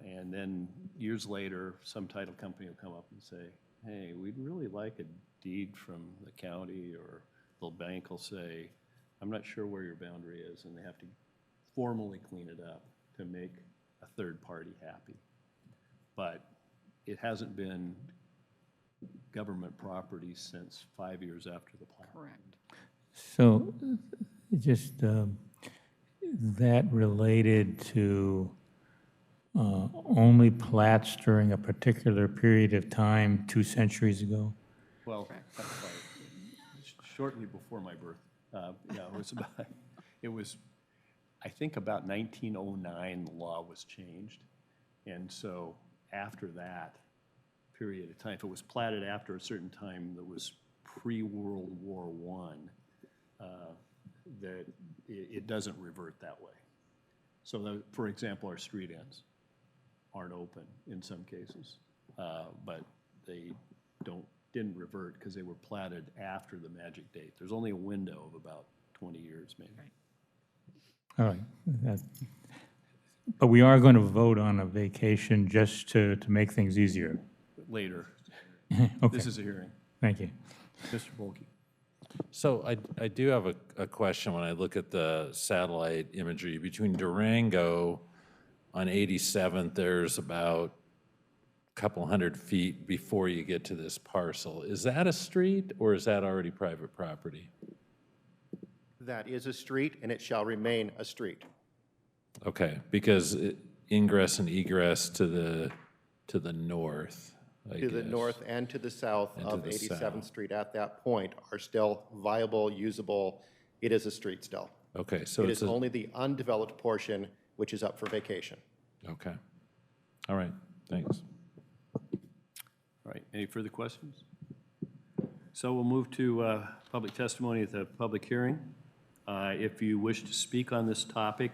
And then years later, some title company will come up and say, hey, we'd really like a deed from the county, or the bank will say, I'm not sure where your boundary is, and they have to formally clean it up to make a third party happy. But it hasn't been government property since 5 years after the plan. Correct. So just that related to only plats during a particular period of time 2 centuries ago? Well, shortly before my birth. Yeah, it was, I think about 1909, the law was changed. And so after that period of time, if it was platted after a certain time that was pre-World War I, that it doesn't revert that way. So for example, our street ends aren't open in some cases, but they didn't revert because they were platted after the magic date. There's only a window of about 20 years maybe. All right. But we are going to vote on a vacation just to make things easier. Later. Okay. This is a hearing. Thank you. Mr. Volkey. So I do have a question when I look at the satellite imagery. Between Durango on 87th, there's about a couple hundred feet before you get to this parcel. Is that a street, or is that already private property? That is a street, and it shall remain a street. Okay, because ingress and egress to the north, I To the guess. north and to the south And to of the 87th south. Street at that point are still viable, usable. It is a street still. Okay, so It it's is only the undeveloped portion which is up for vacation. okay. All right, thanks. All right, any further questions? So we'll move to public testimony at the public hearing. If you wish to speak on this topic,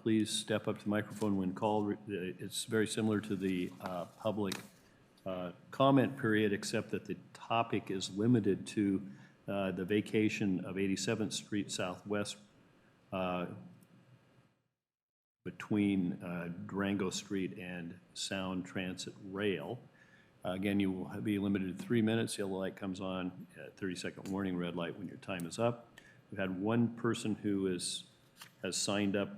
please step up to the microphone when called. It's very similar to the public comment period, except that the topic is limited to the vacation of 87th Street Southwest between Durango Street and Sound Transit Rail. Again, you will be limited to 3 minutes. Yellow light comes on, 30-second warning, red light when your time is up. We've had one person who has signed up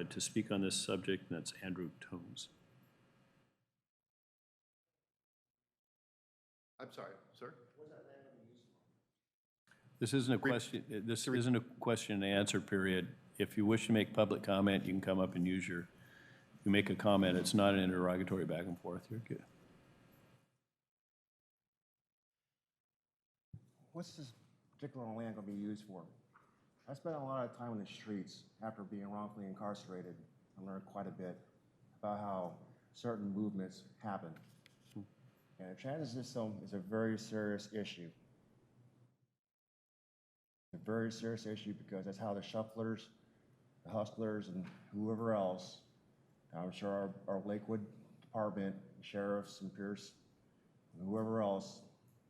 to speak on this subject, and that's Andrew Tomes. I'm sorry, sir? This isn't a question. This isn't a question and answer period. If you wish to make public comment, you can come up and use you make a comment. It's not an interrogatory back and forth. You're good. What's this particular land going to be used for? I spent a lot of time on the streets after being wrongfully incarcerated. I learned quite a bit about how certain movements happen. And the transit system is a very serious issue. It's a very serious issue because that's how the shufflers, the hustlers, and whoever else, I'm sure our Lakewood Department, sheriffs and Pierce, and whoever else,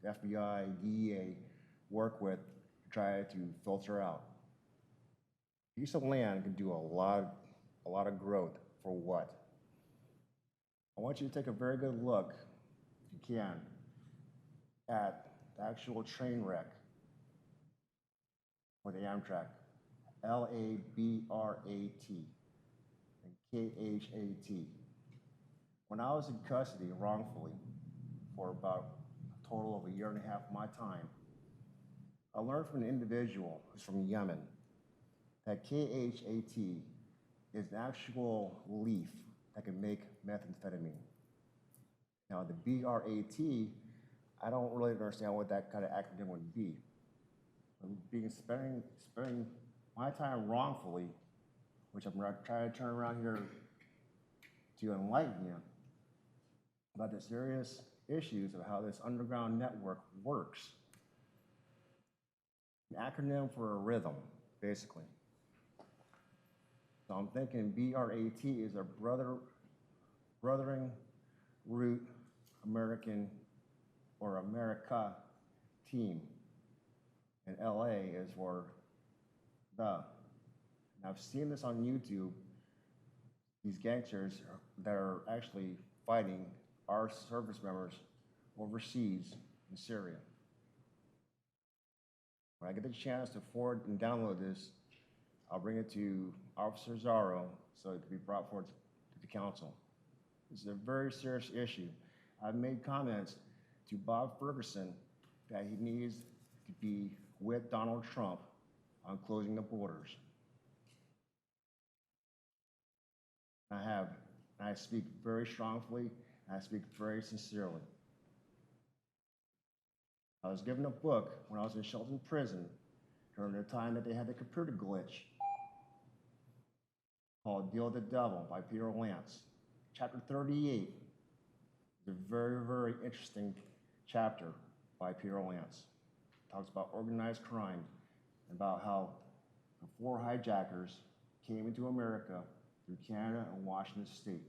the FBI, DEA, work with to try to filter out. Piece of land can do a lot of growth for what? I want you to take a very good look, if you can, at the actual train wreck for the Amtrak, L-A-B-R-A-T and K-H-A-T. When I was in custody wrongfully for about a total of 1.5 years of my time, I learned from an individual who's from Yemen that K-H-A-T is an actual leaf that can make methamphetamine. Now the B-R-A-T, I don't really understand what that kind of acronym would be. Spending my time wrongfully, which I'm trying to turn around here to enlighten you, about the serious issues of how this underground network works. An acronym for a rhythm, basically. So I'm thinking BRAT is a Brothering Root American or America team. And LA is for the. And I've seen this on YouTube, these gangsters that are actually fighting our service members overseas in Syria. When I get the chance to forward and download this, I'll bring it to Officer Zaro so it can be brought forward to the council. This is a very serious issue. I've made comments to Bob Ferguson that he needs to be with Donald Trump on closing the borders. I speak very strongly, and I speak very sincerely. I was given a book when I was in Shelton Prison during the time that they had the computer glitch called Deal with the Devil by Peter Lance. Chapter 38 is a very, very interesting chapter by Peter Lance. It talks about organized crime, about how the 4 hijackers came into America through Canada and Washington State.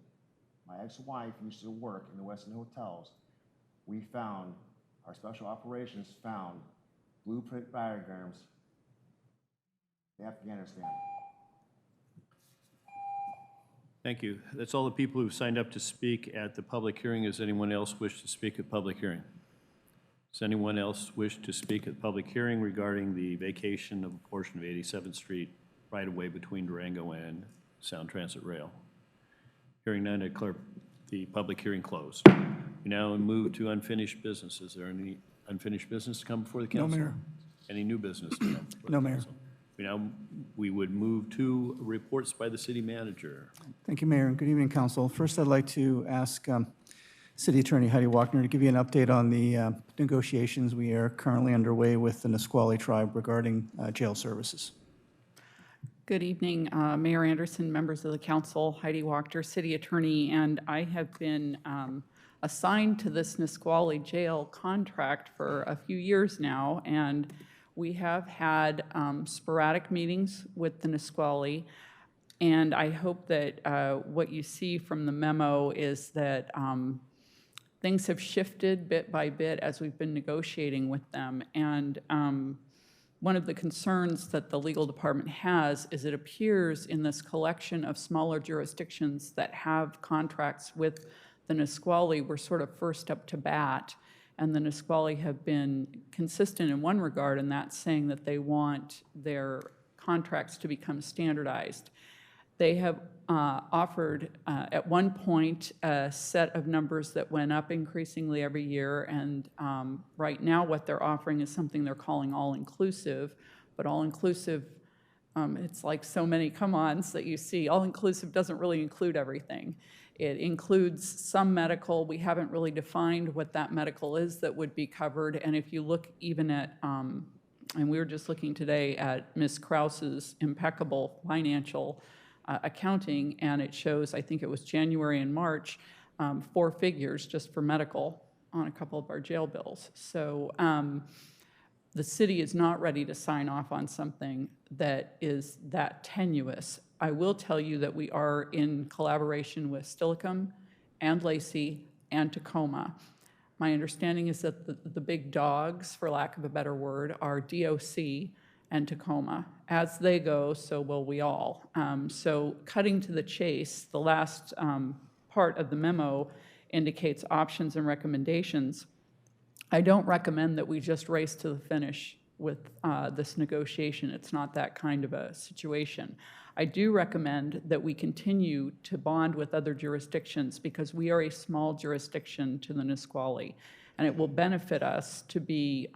My ex-wife used to work in the Westin hotels. Our special operations found blueprint diagrams in Afghanistan. Thank you. That's all the people who've signed up to speak at the public hearing. Does anyone else wish to speak at public hearing? Does anyone else wish to speak at public hearing regarding the vacation of a portion of 87th Street right away between Durango and Sound Transit Rail? Hearing none, I declare the public hearing closed. We now move to unfinished business. Is there any unfinished business to come before the council? No, Mayor. Any new business to come before No, the Mayor. council? We would move to reports by the city manager. Thank you, Mayor, and good evening, council. First, I'd like to ask City Attorney Heidi Wachner to give you an update on the negotiations we are currently underway with the Nisqually tribe regarding jail services. Good evening, Mayor Anderson, members of the council, Heidi Wachter, City Attorney, and I have been assigned to this Nisqually jail contract for a few years now, and we have had sporadic meetings with the Nisqually, and I hope that what you see from the memo is that things have shifted bit by bit as we've been negotiating with them, and one of the concerns that the legal department has is it appears in this collection of smaller jurisdictions that have contracts with the Nisqually, we're sort of first up to bat, and the Nisqually have been consistent in one regard, and that's saying that they want their contracts to become standardized. They have offered at one point a set of numbers that went up increasingly every year, and right now what they're offering is something they're calling all-inclusive, but all-inclusive, it's like so many come-ons that you see. All-inclusive doesn't really include everything. It includes some medical. We haven't really defined what that medical is that would be covered, and if you look even at, and we were just looking today at Ms. Krause's impeccable financial accounting, and it shows, I think it was January and March, 4 figures just for medical on a couple of our jail bills. So the city is not ready to sign off on something that is that tenuous. I will tell you that we are in collaboration with Steilacoom and Lacey and Tacoma. My understanding is that the big dogs, for lack of a better word, are DOC and Tacoma. As they go, so will we all. So cutting to the chase, the last part of the memo indicates options and recommendations. I don't recommend that we just race to the finish with this negotiation. It's not that kind of a situation. I do recommend that we continue to bond with other jurisdictions because we are a small jurisdiction to the Nisqually, and it will benefit us to be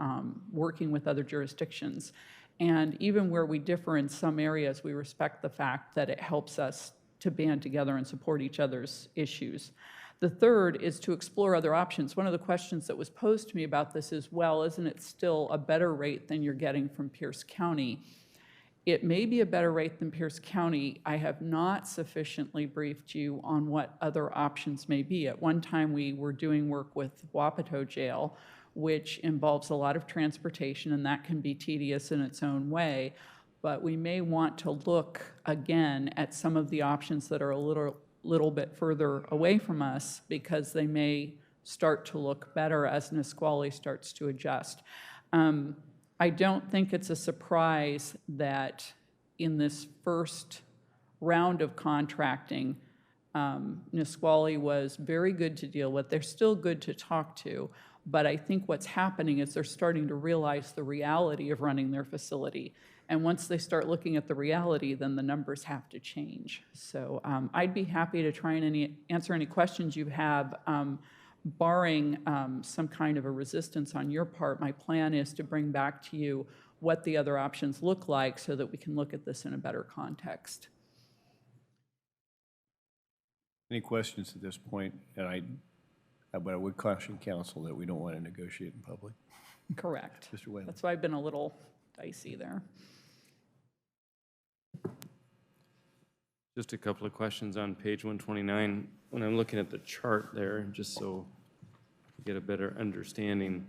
working with other jurisdictions. And even where we differ in some areas, we respect the fact that it helps us to band together and support each other's issues. The third is to explore other options. One of the questions that was posed to me about this is, well, isn't it still a better rate than you're getting from Pierce County? It may be a better rate than Pierce County. I have not sufficiently briefed you on what other options may be. At one time, we were doing work with Wapato Jail, which involves a lot of transportation, and that can be tedious in its own way. But we may want to look again at some of the options that are a little bit further away from us, because they may start to look better as Nisqually starts to adjust. I don't think it's a surprise that in this first round of contracting, Nisqually was very good to deal with. They're still good to talk to, but I think what's happening is they're starting to realize the reality of running their facility. And once they start looking at the reality, then the numbers have to change. So I'd be happy to try and answer any questions you have. Barring some kind of a resistance on your part, my plan is to bring back to you what the other options look like so that we can look at this in a better context. Any questions at this point? But I would caution council that we don't want to negotiate in public. Correct. Mr. Whalen. That's why I've been a little dicey there. Just a couple of questions on page 129. When I'm looking at the chart there, just so I get a better understanding.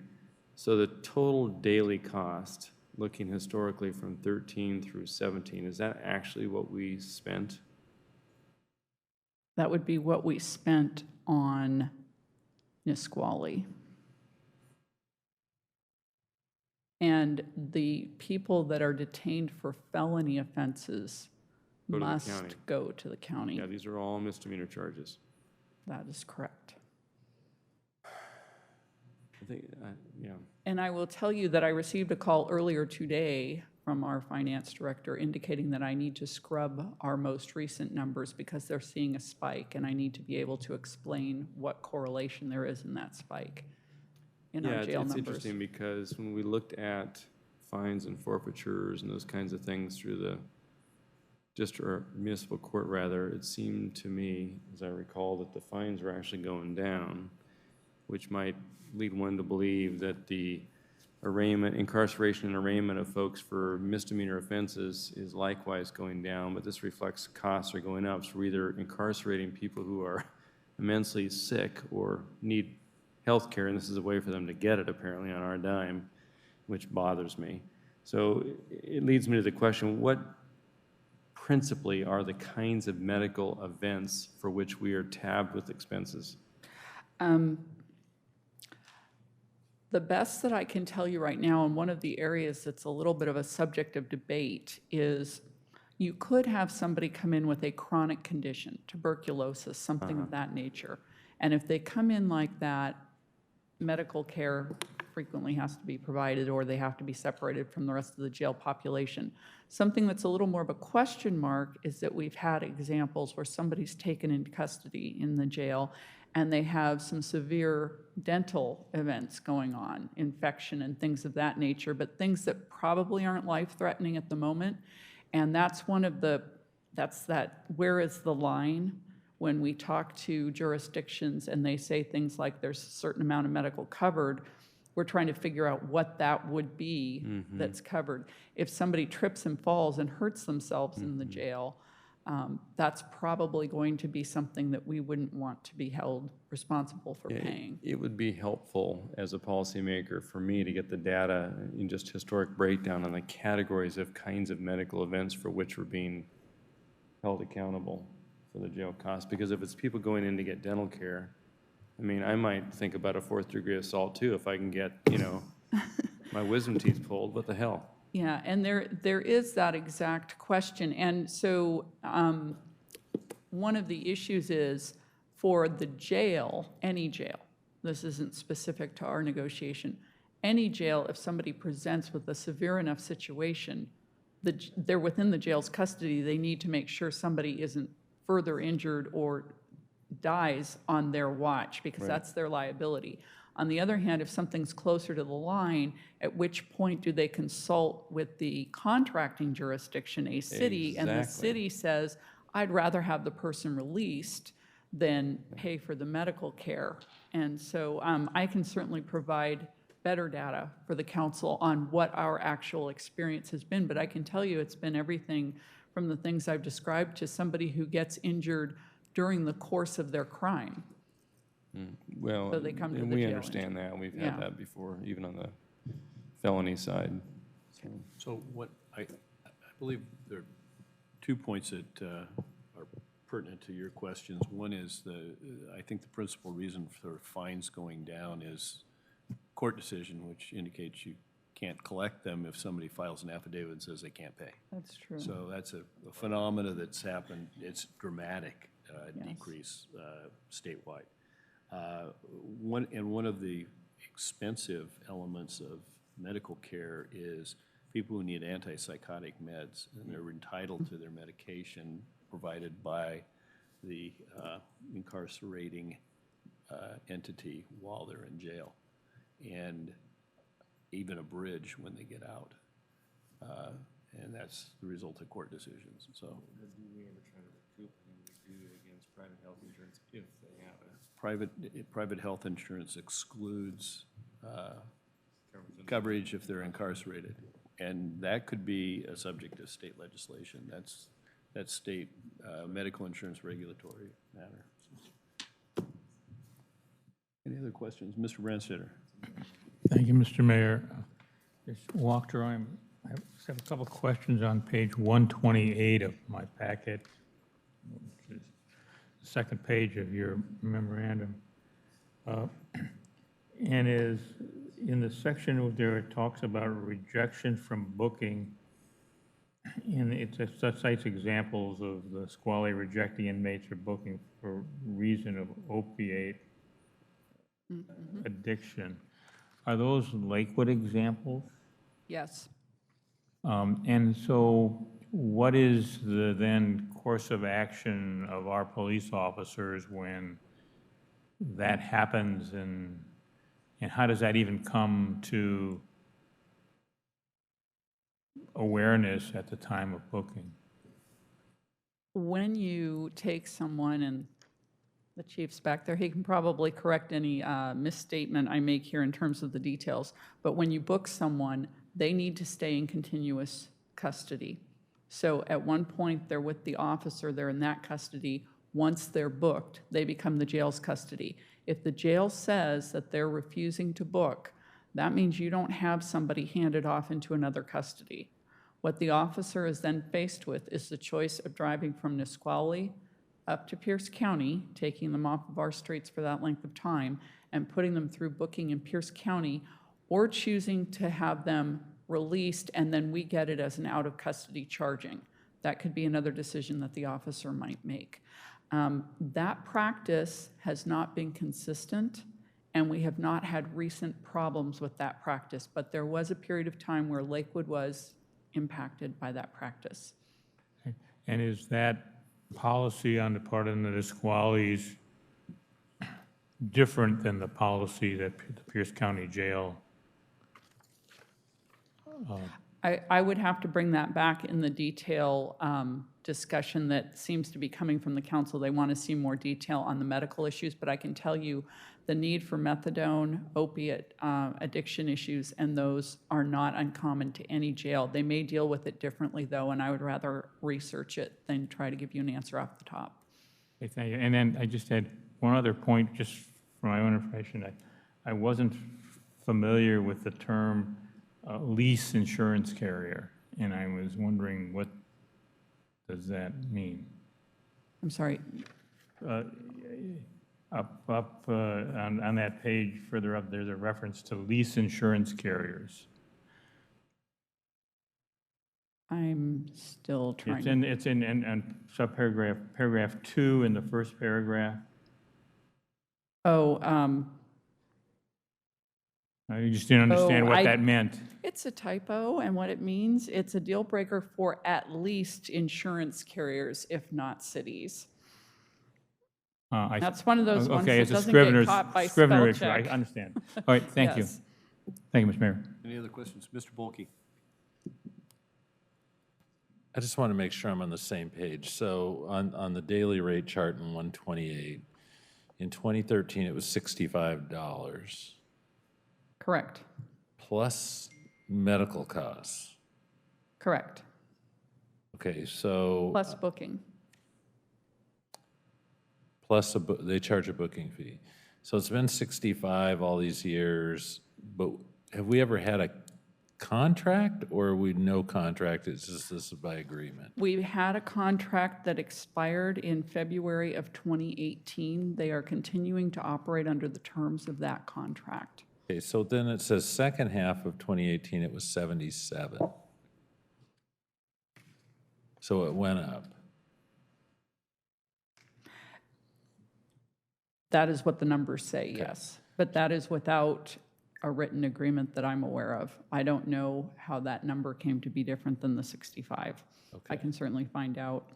So the total daily cost, looking historically from 13 through 17, is that actually what we spent? That would be what we spent on Nisqually. And the people that are detained for felony offenses must go to the county. Yeah, these are all misdemeanor charges. That is correct. I think, yeah. And I will tell you that I received a call earlier today from our finance director indicating that I need to scrub our most recent numbers because they're seeing a spike, and I need to be able to explain what correlation there is in that spike in our jail numbers. It's interesting because when we looked at fines and forfeitures and those kinds of things through the or municipal court rather, it seemed to me, as I recall, that the fines were actually going down, which might lead one to believe that the incarceration and arraignment of folks for misdemeanor offenses is likewise going down, but this reflects costs are going up. So we're either incarcerating people who are immensely sick or need health care, and this is a way for them to get it apparently on our dime, which bothers me. So it leads me to the question, what principally are the kinds of medical events for which we are tabbed with expenses? The best that I can tell you right now, and one of the areas that's a little bit of a subject of debate, is you could have somebody come in with a chronic condition, tuberculosis, something of that nature. And if they come in like that, medical care frequently has to be provided, or they have to be separated from the rest of the jail population. Something that's a little more of a question mark is that we've had examples where somebody's taken into custody in the jail and they have some severe dental events going on, infection and things of that nature, but things that probably aren't life-threatening at the moment. And that's one of the, where is the line? When we talk to jurisdictions and they say things like there's a certain amount of medical covered, we're trying to figure out what that would be that's covered. If somebody trips and falls and hurts themselves in the jail, that's probably going to be something that we wouldn't want to be held responsible for paying. It would be helpful as a policymaker for me to get the data in just historic breakdown on the categories of kinds of medical events for which we're being held accountable for the jail costs. Because if it's people going in to get dental care, I mean, I might think about a 4th-degree assault too if I can get, my wisdom teeth pulled. What the hell? Yeah, and there is that exact question. And so one of the issues is for the jail, any jail, this isn't specific to our negotiation, any jail, if somebody presents with a severe enough situation, they're within the jail's custody, they need to make sure somebody isn't further injured or dies on their watch, because that's their liability. On the other hand, if something's closer to the line, at which point do they consult with the contracting jurisdiction, a city, and the city says, I'd rather have the person released than pay for the medical care. And so I can certainly provide better data for the council on what our actual experience has been. But I can tell you it's been everything from the things I've described to somebody who gets injured during the course of their crime. Well, So they come to and the we jail understand that. We've Yeah. had that before, even on the felony side. So what, I believe there are 2 points that are pertinent to your questions. One is I think the principal reason for fines going down is court decision, which indicates you can't collect them if somebody files an affidavit and says they can't pay. That's true. So that's a phenomena that's happened. It's dramatic decrease statewide. One of the expensive elements of medical care is people who need antipsychotic meds, and they're entitled to their medication provided by the incarcerating entity while they're in jail, and even a bridge when they get out. And that's the result of court decisions. So Do we ever try to recoup anything we do against private health insurance if they have it? private health insurance excludes coverage if they're incarcerated. And that could be a subject of state legislation. That's state medical insurance regulatory matter. Any other questions? Mr. Branstetter. Thank you, Mr. Mayor. Just walked around. I have a couple of questions on page 128 of my packet, which is the second page of your memorandum. And is in the section there it talks about rejection from booking, and it cites examples of the Squally rejecting inmates for booking for reason of opiate addiction. Are those Lakewood examples? Yes. And so what is the then course of action of our police officers when that happens, and how does that even come to awareness at the time of booking? When you take someone, and the chief's back there, he can probably correct any misstatement I make here in terms of the details, but when you book someone, they need to stay in continuous custody. So at one point, they're with the officer, they're in that custody. Once they're booked, they become the jail's custody. If the jail says that they're refusing to book, that means you don't have somebody handed off into another custody. What the officer is then faced with is the choice of driving from Nisqually up to Pierce County, taking them off of our streets for that length of time, and putting them through booking in Pierce County, or choosing to have them released and then we get it as an out-of-custody charging. That could be another decision that the officer might make. That practice has not been consistent, and we have not had recent problems with that practice, but there was a period of time where Lakewood was impacted by that practice. And is that policy on the part of the Nisquallies different than the policy that the Pierce County Jail? I would have to bring that back in the detail discussion that seems to be coming from the council. They want to see more detail on the medical issues, but I can tell you the need for methadone, opiate addiction issues, and those are not uncommon to any jail. They may deal with it differently, though, and I would rather research it than try to give you an answer off the top. Okay, thank you. And then I just had one other point, just for my own information. I wasn't familiar with the term lease insurance carrier, and I was wondering what does that mean? I'm sorry. Up on that page further up, there's a reference to lease insurance carriers. I'm still trying. It's in subparagraph, paragraph 2 in the first paragraph. Oh, I just didn't understand what that meant. It's a typo, and what it means, it's a deal breaker for at least insurance carriers, if not cities. That's one of those ones that doesn't get caught by spell check. I understand. All right, thank you. Thank you, Mr. Mayor. Any other questions? Mr. Bolke. I just want to make sure I'm on the same page. So on the daily rate chart in 128, in 2013, it was $65. Correct. plus medical costs. Correct. Okay, so. Plus booking. Plus, they charge a booking fee. So it's been 65 all these years, but have we ever had a contract, or are we no contract, it's just this is by agreement? We had a contract that expired in February of 2018. They are continuing to operate under the terms of that contract. Okay, so then it says second half of 2018, it was 77. So it went up. That is what the numbers say, yes. But that is without a written agreement that I'm aware of. I don't know how that number came to be different than the 65. I can certainly find out.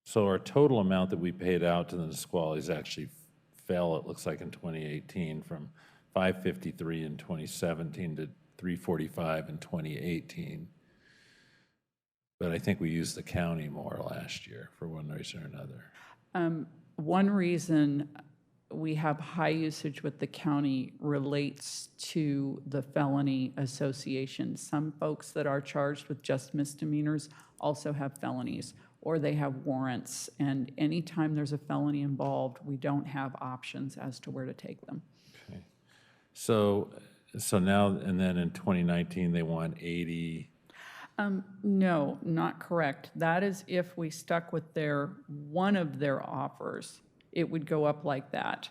So our total amount that we paid out to the Nisquallies actually fell, it looks like, in 2018 from 553 in 2017 to 345 in 2018. But I think we used the county more last year for one reason or another. One reason we have high usage with the county relates to the felony association. Some folks that are charged with just misdemeanors also have felonies, or they have warrants. And anytime there's a felony involved, we don't have options as to where to take them. Okay. So now, and then in 2019, they want 80. No, not correct. That is if we stuck with one of their offers, it would go up like that.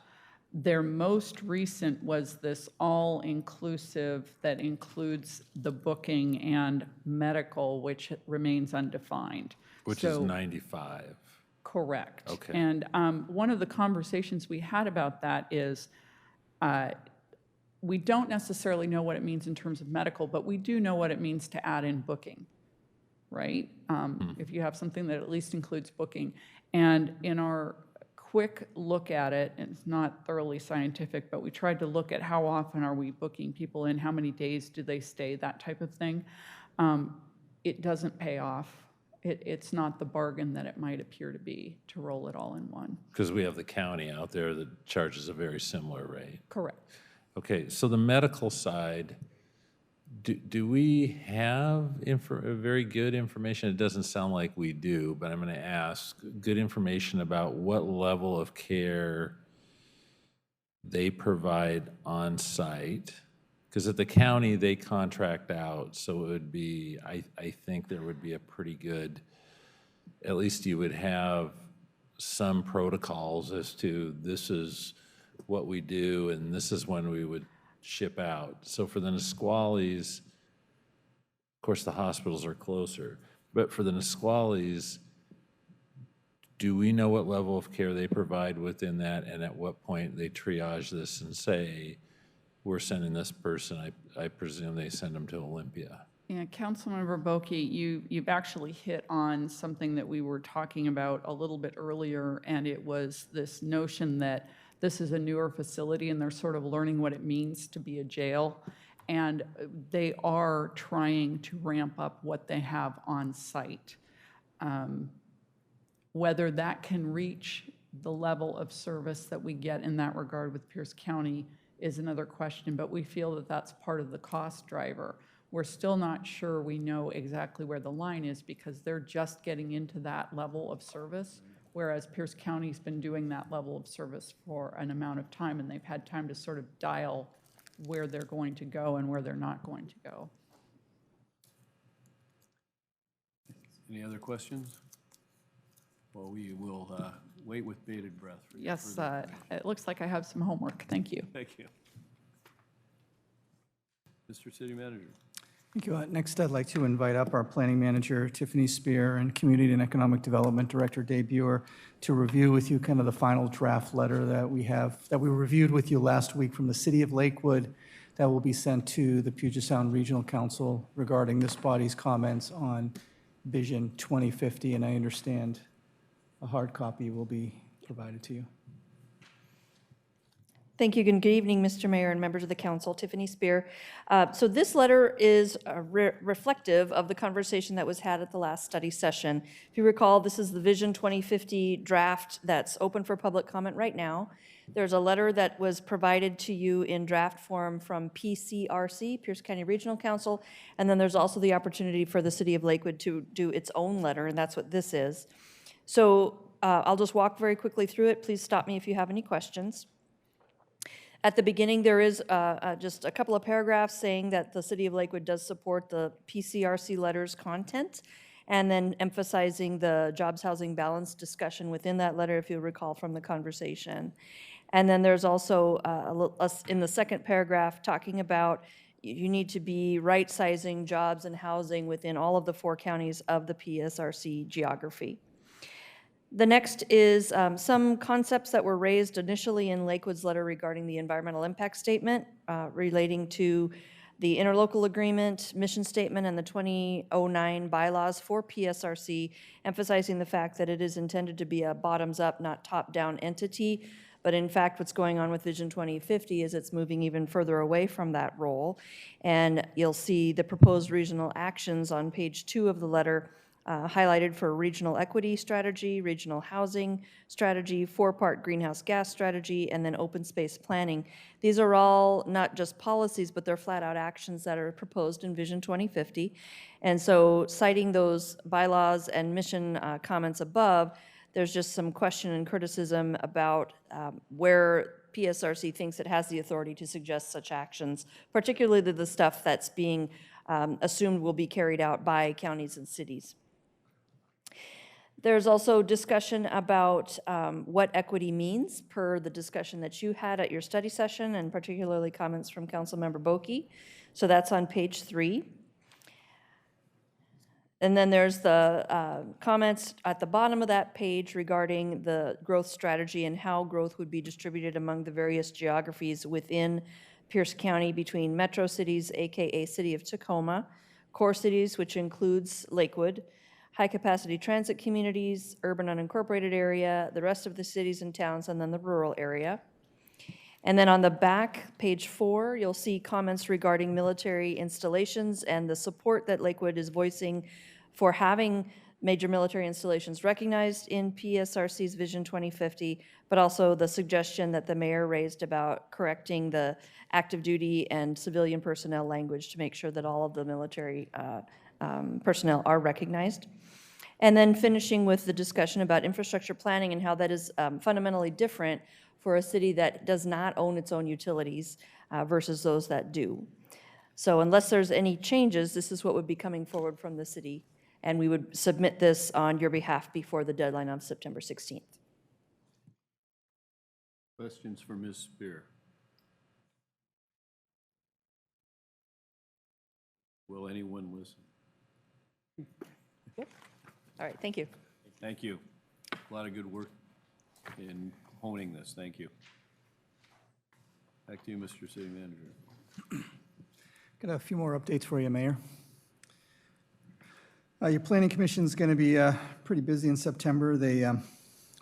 Their most recent was this all-inclusive that includes the booking and medical, which remains undefined. Which is 95. Correct. Okay. And one of the conversations we had about that is we don't necessarily know what it means in terms of medical, but we do know what it means to add in booking, right? If you have something that at least includes booking. And in our quick look at it, and it's not thoroughly scientific, but we tried to look at how often are we booking people in, how many days do they stay, that type of thing. It doesn't pay off. It's not the bargain that it might appear to be to roll it all in one. Because we have the county out there that charges a very similar rate. Correct. Okay, so the medical side, do we have very good information? It doesn't sound like we do, but I'm going to ask good information about what level of care they provide on site. Because at the county, they contract out, so it would be, I think there would be a pretty good, at least you would have some protocols as to this is what we do, and this is when we would ship out. So for the Nisquallies, of course, the hospitals are closer, but for the Nisquallies, do we know what level of care they provide within that, and at what point they triage this and say, we're sending this person, I presume they send them to Olympia? Yeah, Councilmember Boki, you've actually hit on something that we were talking about a little bit earlier, and it was this notion that this is a newer facility and they're sort of learning what it means to be a jail. And they are trying to ramp up what they have on site. Whether that can reach the level of service that we get in that regard with Pierce County is another question, but we feel that that's part of the cost driver. We're still not sure we know exactly where the line is because they're just getting into that level of service, whereas Pierce County's been doing that level of service for an amount of time, and they've had time to sort of dial where they're going to go and where they're not going to go. Any other questions? Well, we will wait with bated breath. For Yes, it looks like I have some homework. Thank you. Thank you. Mr. City Manager. Thank you. Next, I'd like to invite up our Planning Manager, Tiffany Spear, and Community and Economic Development Director, Dave Buer, to review with you kind of the final draft letter that we reviewed with you last week from the City of Lakewood that will be sent to the Puget Sound Regional Council regarding this body's comments on Vision 2050, and I understand a hard copy will be provided to you. Thank you, and good evening, Mr. Mayor and members of the council. Tiffany Spear. So this letter is reflective of the conversation that was had at the last study session. If you recall, this is the Vision 2050 draft that's open for public comment right now. There's a letter that was provided to you in draft form from PCRC, Pierce County Regional Council, and then there's also the opportunity for the city of Lakewood to do its own letter, and that's what this is. So I'll just walk very quickly through it. Please stop me if you have any questions. At the beginning, there is just a couple of paragraphs saying that the city of Lakewood does support the PCRC letter's content, and then emphasizing the jobs, housing, balance discussion within that letter, if you'll recall from the conversation. And then there's also in the second paragraph talking about you need to be right-sizing jobs and housing within all of the 4 counties of the PSRC geography. The next is some concepts that were raised initially in Lakewood's letter regarding the environmental impact statement relating to the interlocal agreement, mission statement, and the 2009 bylaws for PSRC, emphasizing the fact that it is intended to be a bottoms-up, not top-down entity. But in fact, what's going on with Vision 2050 is it's moving even further away from that role. And you'll see the proposed regional actions on page 2 of the letter highlighted for regional equity strategy, regional housing strategy, 4-part greenhouse gas strategy, and then open space planning. These are all not just policies, but they're flat out actions that are proposed in Vision 2050. And so citing those bylaws and mission comments above, there's just some question and criticism about where PSRC thinks it has the authority to suggest such actions, particularly the stuff that's being assumed will be carried out by counties and cities. There's also discussion about what equity means per the discussion that you had at your study session, and particularly comments from Councilmember Boki. So that's on page 3. And then there's the comments at the bottom of that page regarding the growth strategy and how growth would be distributed among the various geographies within Pierce County between metro cities, aka City of Tacoma, core cities, which includes Lakewood, high-capacity transit communities, urban unincorporated area, the rest of the cities and towns, and then the rural area. And then on the back, page 4, you'll see comments regarding military installations and the support that Lakewood is voicing for having major military installations recognized in PSRC's Vision 2050, but also the suggestion that the mayor raised about correcting the active duty and civilian personnel language to make sure that all of the military personnel are recognized. And then finishing with the discussion about infrastructure planning and how that is fundamentally different for a city that does not own its own utilities versus those that do. So unless there's any changes, this is what would be coming forward from the city, and we would submit this on your behalf before the deadline of September 16th. Questions for Ms. Spear? Will anyone listen? All right, thank you. Thank you. A lot of good work in honing this. Thank you. Back to you, Mr. City Manager. Got a few more updates for you, Mayor. Your Planning Commission's going to be pretty busy in September. They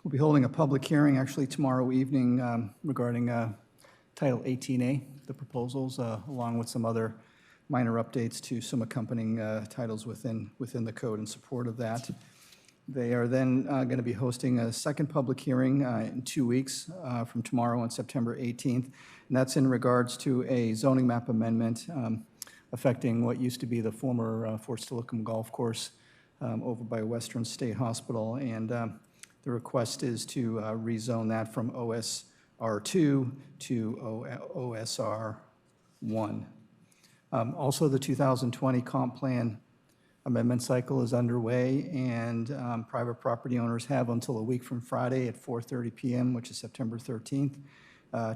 will be holding a public hearing actually tomorrow evening regarding Title 18A, the proposals, along with some other minor updates to some accompanying titles within the code in support of that. They are then going to be hosting a second public hearing in 2 weeks from tomorrow on September 18th, and that's in regards to a zoning map amendment affecting what used to be the former Fort Steilacoom Golf Course over by Western State Hospital, and the request is to rezone that from OSR2 to OSR1. Also, the 2020 comp plan amendment cycle is underway, and private property owners have until a week from Friday at 4:30 p.m., which is September 13th,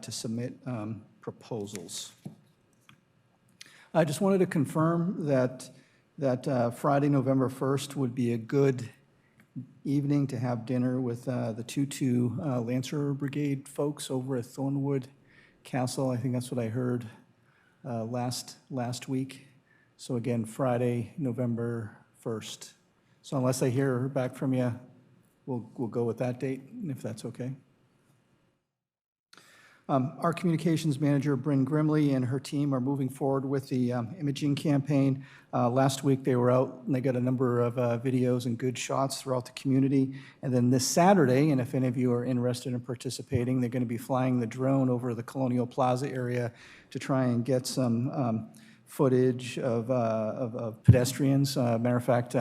to submit proposals. I just wanted to confirm that Friday, November 1st would be a good evening to have dinner with the Tutu Lancer Brigade folks over at Thornwood Castle. I think that's what I heard last week. So again, Friday, November 1st. So unless I hear back from you, we'll go with that date, if that's okay. Our communications manager, Bryn Grimley, and her team are moving forward with the imaging campaign. Last week, they were out and they got a number of videos and good shots throughout the community. And then this Saturday, and if any of you are interested in participating, they're going to be flying the drone over the Colonial Plaza area to try and get some footage of pedestrians. Matter of fact,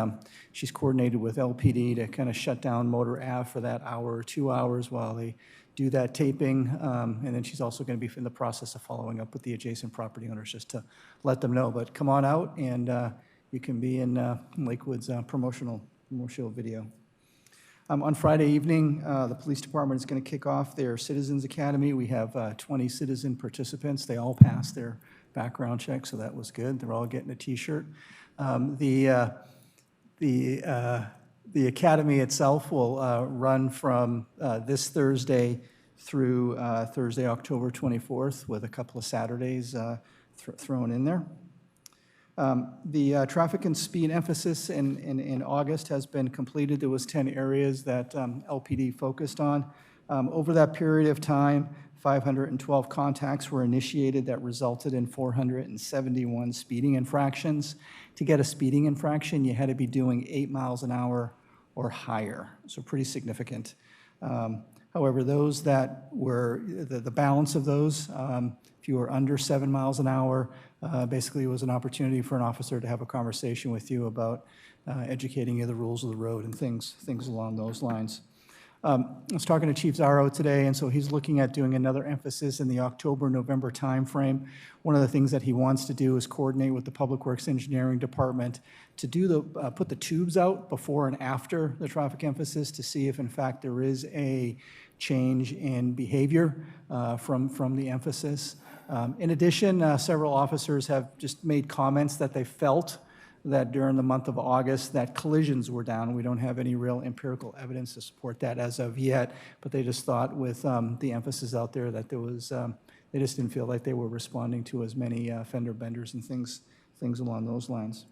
she's coordinated with LPD to kind of shut down Motor Ave for that hour or 2 hours while they do that taping. And then she's also going to be in the process of following up with the adjacent property owners just to let them know. But come on out and you can be in Lakewood's promotional video. On Friday evening, the police department is going to kick off their Citizens Academy. We have 20 citizen participants. They all passed their background check, so that was good. They're all getting a T-shirt. The academy itself will run from this Thursday through Thursday, October 24th, with a couple of Saturdays thrown in there. The traffic and speed emphasis in August has been completed. There was 10 areas that LPD focused on. Over that period of time, 512 contacts were initiated that resulted in 471 speeding infractions. To get a speeding infraction, you had to be doing 8 miles an hour or higher, so pretty significant. However, those that were, the balance of those, if you were under 7 miles an hour, basically it was an opportunity for an officer to have a conversation with you about educating you the rules of the road and things along those lines. I was talking to Chief Zarro today, and so he's looking at doing another emphasis in the October-November timeframe. One of the things that he wants to do is coordinate with the Public Works Engineering Department to do put the tubes out before and after the traffic emphasis to see if, in fact, there is a change in behavior from the emphasis. In addition, several officers have just made comments that they felt that during the month of August that collisions were down. We don't have any real empirical evidence to support that as of yet, but they just thought with the emphasis out there that there was, they just didn't feel like they were responding to as many fender benders and things along those lines.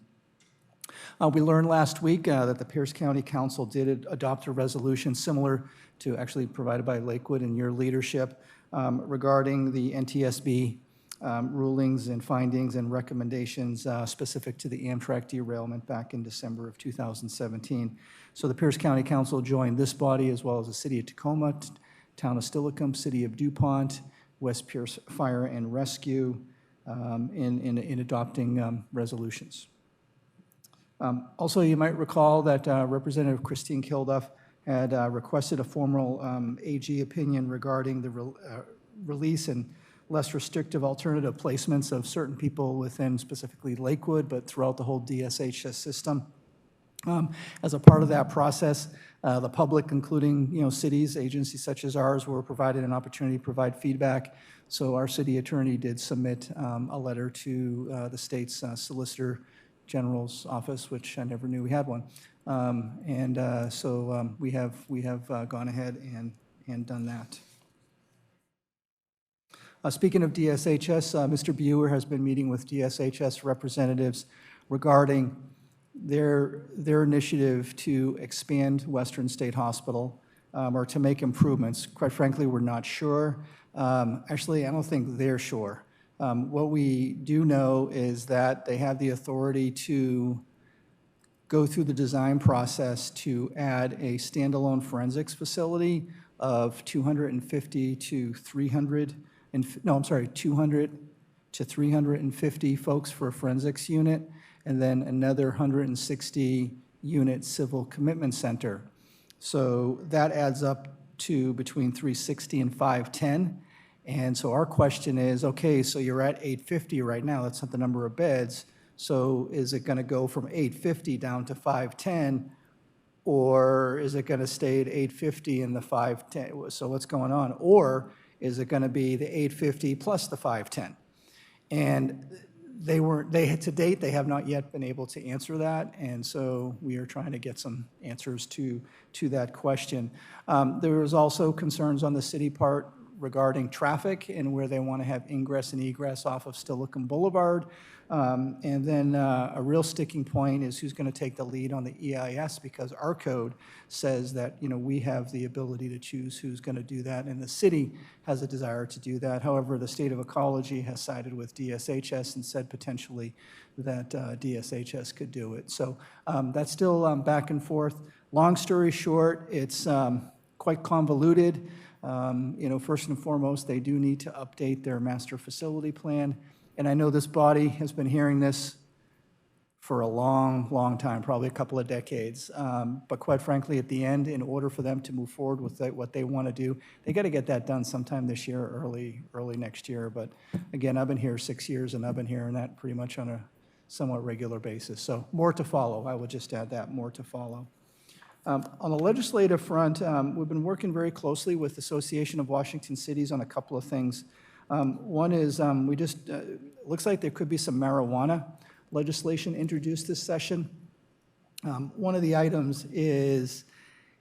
We learned last week that the Pierce County Council did adopt a resolution similar to actually provided by Lakewood in your leadership regarding the NTSB rulings and findings and recommendations specific to the Amtrak derailment back in December of 2017. So the Pierce County Council joined this body as well as the City of Tacoma, Town of Steilacoom, City of DuPont, West Pierce Fire and Rescue in adopting resolutions. Also, you might recall that Representative Christine Kilduff had requested a formal AG opinion regarding the release and less restrictive alternative placements of certain people within specifically Lakewood, but throughout the whole DSHS system. As a part of that process, the public, including cities, agencies such as ours, were provided an opportunity to provide feedback. So our city attorney did submit a letter to the state's Solicitor General's office, which I never knew we had one. So we have gone ahead and done that. Speaking of DSHS, Mr. Buer has been meeting with DSHS representatives regarding their initiative to expand Western State Hospital or to make improvements. Quite frankly, we're not sure. Actually, I don't think they're sure. What we do know is that they have the authority to go through the design process to add a standalone forensics facility of 250 to 300 200 to 350 folks for a forensics unit, and then another 160 unit civil commitment center. So that adds up to between 360 and 510. And so our question is, okay, so you're at 850 right now, that's not the number of beds. So is it going to go from 850 down to 510, or is it going to stay at 850 and the 510? So what's going on? Or is it going to be the 850 plus the 510? And to date, they have not yet been able to answer that, and so we are trying to get some answers to that question. There was also concerns on the city part regarding traffic and where they want to have ingress and egress off of Stilichon Boulevard. And then a real sticking point is who's going to take the lead on the EIS, because our code says that, we have the ability to choose who's going to do that, and the city has a desire to do that. However, the state of ecology has sided with DSHS and said potentially that DSHS could do it. So that's still back and forth. Long story short, it's quite convoluted. First and foremost, they do need to update their master facility plan. And I know this body has been hearing this for a long, long time, probably a couple of decades. But quite frankly, at the end, in order for them to move forward with what they want to do, they got to get that done sometime this year, early next year. But again, I've been here 6 years, and I've been hearing that pretty much on a somewhat regular basis. So more to follow. I would just add that, more to follow. On the legislative front, we've been working very closely with the Association of Washington Cities on a couple of things. One is looks like there could be some marijuana legislation introduced this session. One of the items is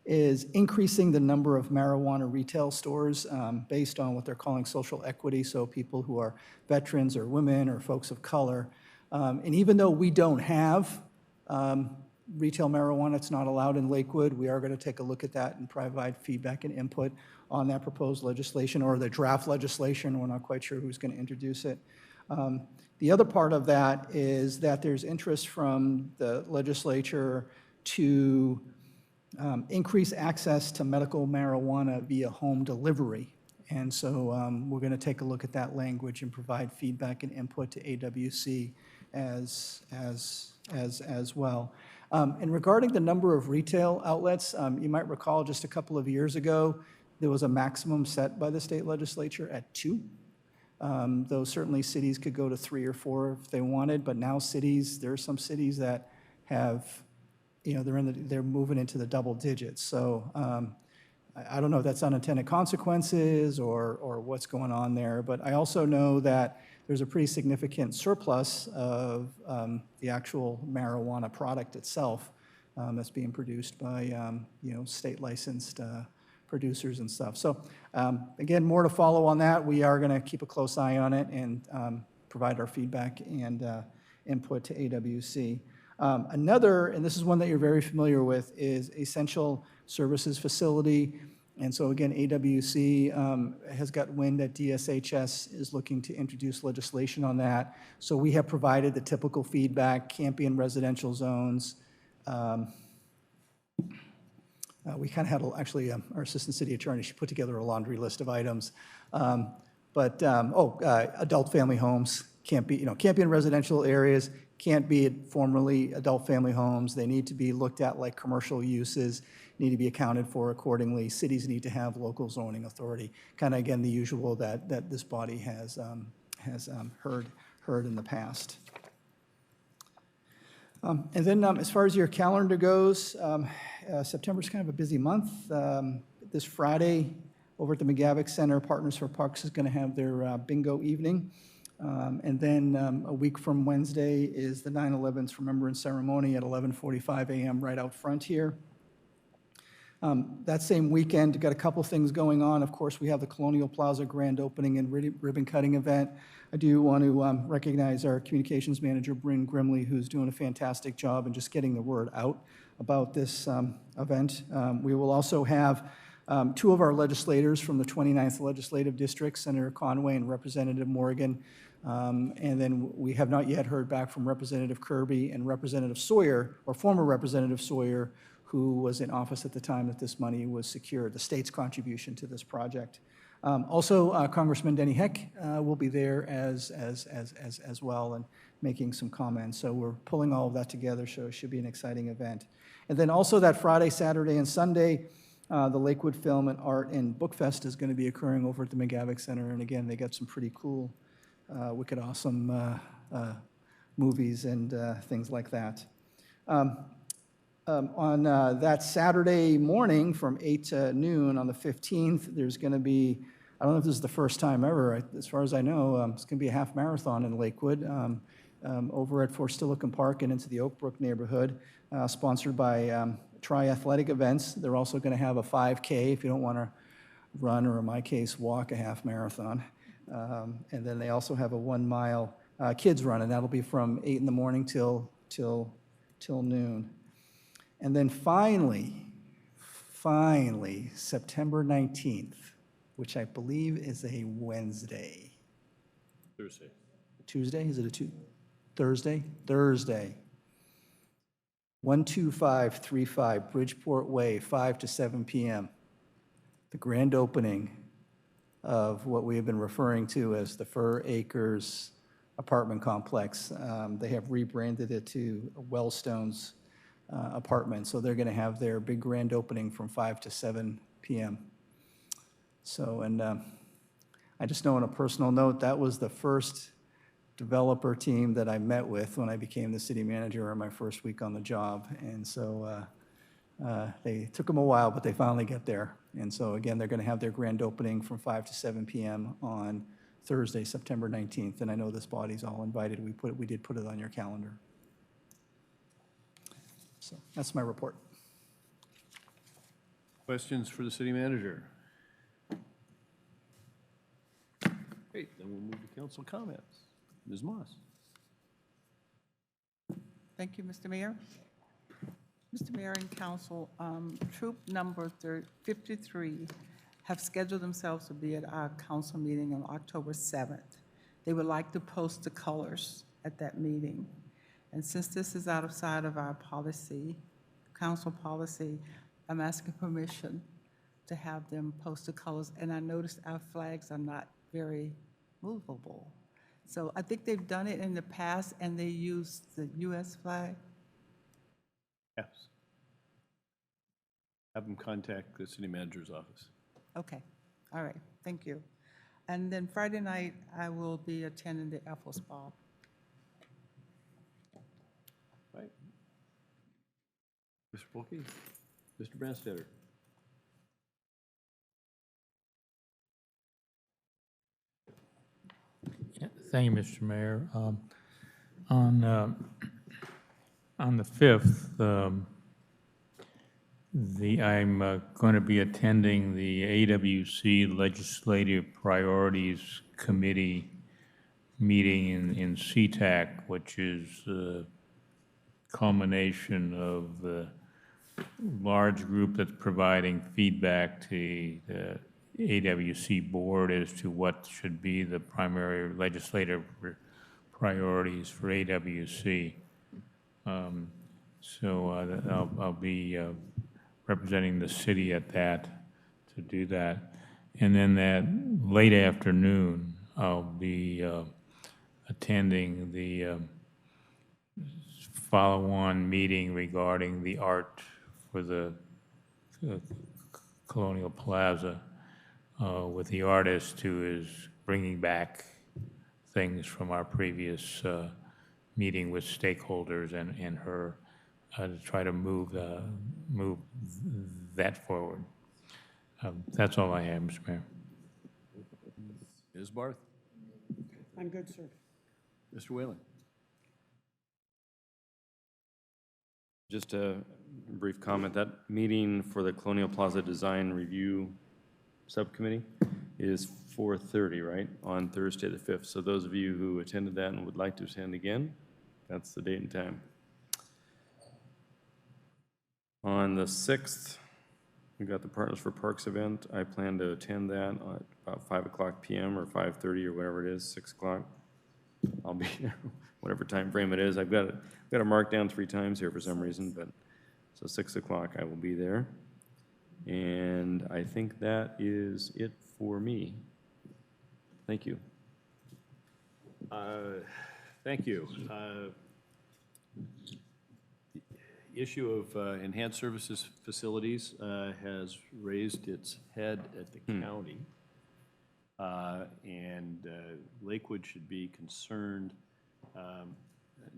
increasing the number of marijuana retail stores based on what they're calling social equity, so people who are veterans or women or folks of color. And even though we don't have retail marijuana, it's not allowed in Lakewood, we are going to take a look at that and provide feedback and input on that proposed legislation or the draft legislation. We're not quite sure who's going to introduce it. The other part of that is that there's interest from the legislature to increase access to medical marijuana via home delivery. And so we're going to take a look at that language and provide feedback and input to AWC as well. And regarding the number of retail outlets, you might recall just a couple of years ago, there was a maximum set by the state legislature at 2. Though certainly cities could go to 3 or 4 if they wanted, but now there are some cities that have, they're moving into the double digits. So I don't know if that's unintended consequences or what's going on there, but I also know that there's a pretty significant surplus of the actual marijuana product itself that's being produced by, state licensed producers and stuff. So again, more to follow on that. We are going to keep a close eye on it and provide our feedback and input to AWC. Another, and this is one that you're very familiar with, is Essential Services Facility. And so again, AWC has got wind that DSHS is looking to introduce legislation on that. So we have provided the typical feedback, can't be in residential zones. We kind of had, actually, our assistant city attorney, she put together a laundry list of items. Adult family homes can't be in residential areas, can't be formerly adult family homes. They need to be looked at like commercial uses, need to be accounted for accordingly. Cities need to have local zoning authority. Kind of, again, the usual that this body has heard in the past. And then as far as your calendar goes, September's kind of a busy month. This Friday, over at the McGavick Center, Partners for Parks is going to have their bingo evening. And then a week from Wednesday is the 9/11's Remembrance Ceremony at 11:45 a.m. right out front here. That same weekend, got a couple things going on. Of course, we have the Colonial Plaza grand opening and ribbon cutting event. I do want to recognize our communications manager, Bryn Grimley, who's doing a fantastic job in just getting the word out about this event. We will also have 2 of our legislators from the 29th Legislative District, Senator Conway and Representative Morgan. And then we have not yet heard back from Representative Kirby and Representative Sawyer, or former Representative Sawyer, who was in office at the time that this money was secured, the state's contribution to this project. Also, Congressman Denny Heck will be there as well and making some comments. So we're pulling all of that together, so it should be an exciting event. And then also that Friday, Saturday, and Sunday, the Lakewood Film and Art and Book Fest is going to be occurring over at the McGavick Center. And again, they got some pretty cool, wicked awesome movies and things like that. On that Saturday morning from 8 to noon on the 15th, there's going to be, I don't know if this is the first time ever, as far as I know, it's going to be a half marathon in Lakewood over at Fort Stilichon Park and into the Oak Brook neighborhood, sponsored by Tri Athletic Events. They're also going to have a 5K if you don't want to run, or in my case, walk a half marathon. And then they also have a 1 mile kids run, and that'll be from 8 in the morning till noon. And then finally, September 19th, which I believe is a Wednesday. Thursday. Tuesday, is it a Thursday? Thursday. 12535 Bridgeport Way, 5 to 7 p.m. The grand opening of what we have been referring to as the Fur Acres apartment complex. They have rebranded it to Wellstones Apartments, so they're going to have their big grand opening from 5 to 7 p.m. So, and I just know on a personal note, that was the first developer team that I met with when I became the city manager in my first week on the job. And so they took them a while, but they finally get there. And so again, they're going to have their grand opening from 5 to 7 p.m. on Thursday, September 19th. And I know this body's all invited. We did put it on your calendar. So that's my report. Questions for the city manager? Great, then we'll move to council comments. Ms. Moss. Thank you, Mr. Mayor. Mr. Mayor and Council, troop number 53 have scheduled themselves to be at our council meeting on October 7th. They would like to post the colors at that meeting. And since this is outside of our policy, council policy, I'm asking permission to have them post the colors. And I noticed our flags are not very movable. So I think they've done it in the past and they used the U.S. flag. Yes. Have them contact the city manager's office. Okay, all right, thank you. And then Friday night, I will be attending the Ethels Ball. Right. Mr. Polkey, Mr. Branstetter. Thank you, Mr. Mayor. On the 5th, I'm going to be attending the AWC Legislative Priorities Committee meeting in SeaTac, which is a culmination of the large group that's providing feedback to the AWC board as to what should be the primary legislative priorities for AWC. So I'll be representing the city at that, to do that. And then that late afternoon, I'll be attending the follow-on meeting regarding the art for the Colonial Plaza with the artist who is bringing back things from our previous meeting with stakeholders and her to try to move that forward. That's all I have, Mr. Mayor. Ms. Barth. I'm good, sir. Mr. Whalen. Just a brief comment. That meeting for the Colonial Plaza Design Review Subcommittee is 4:30, right, on Thursday the 5th. So those of you who attended that and would like to attend again, that's the date and time. On the 6th, we got the Partners for Parks event. I plan to attend that at about 5 o'clock p.m. or 5:30 or whatever it is, 6 o'clock. I'll be here, whatever time frame it is. I've got to mark down 3 times here for some reason, but so 6 o'clock I will be there. And I think that is it for me. Thank you. Thank you. The issue of enhanced services facilities has raised its head at the county. And Lakewood should be concerned,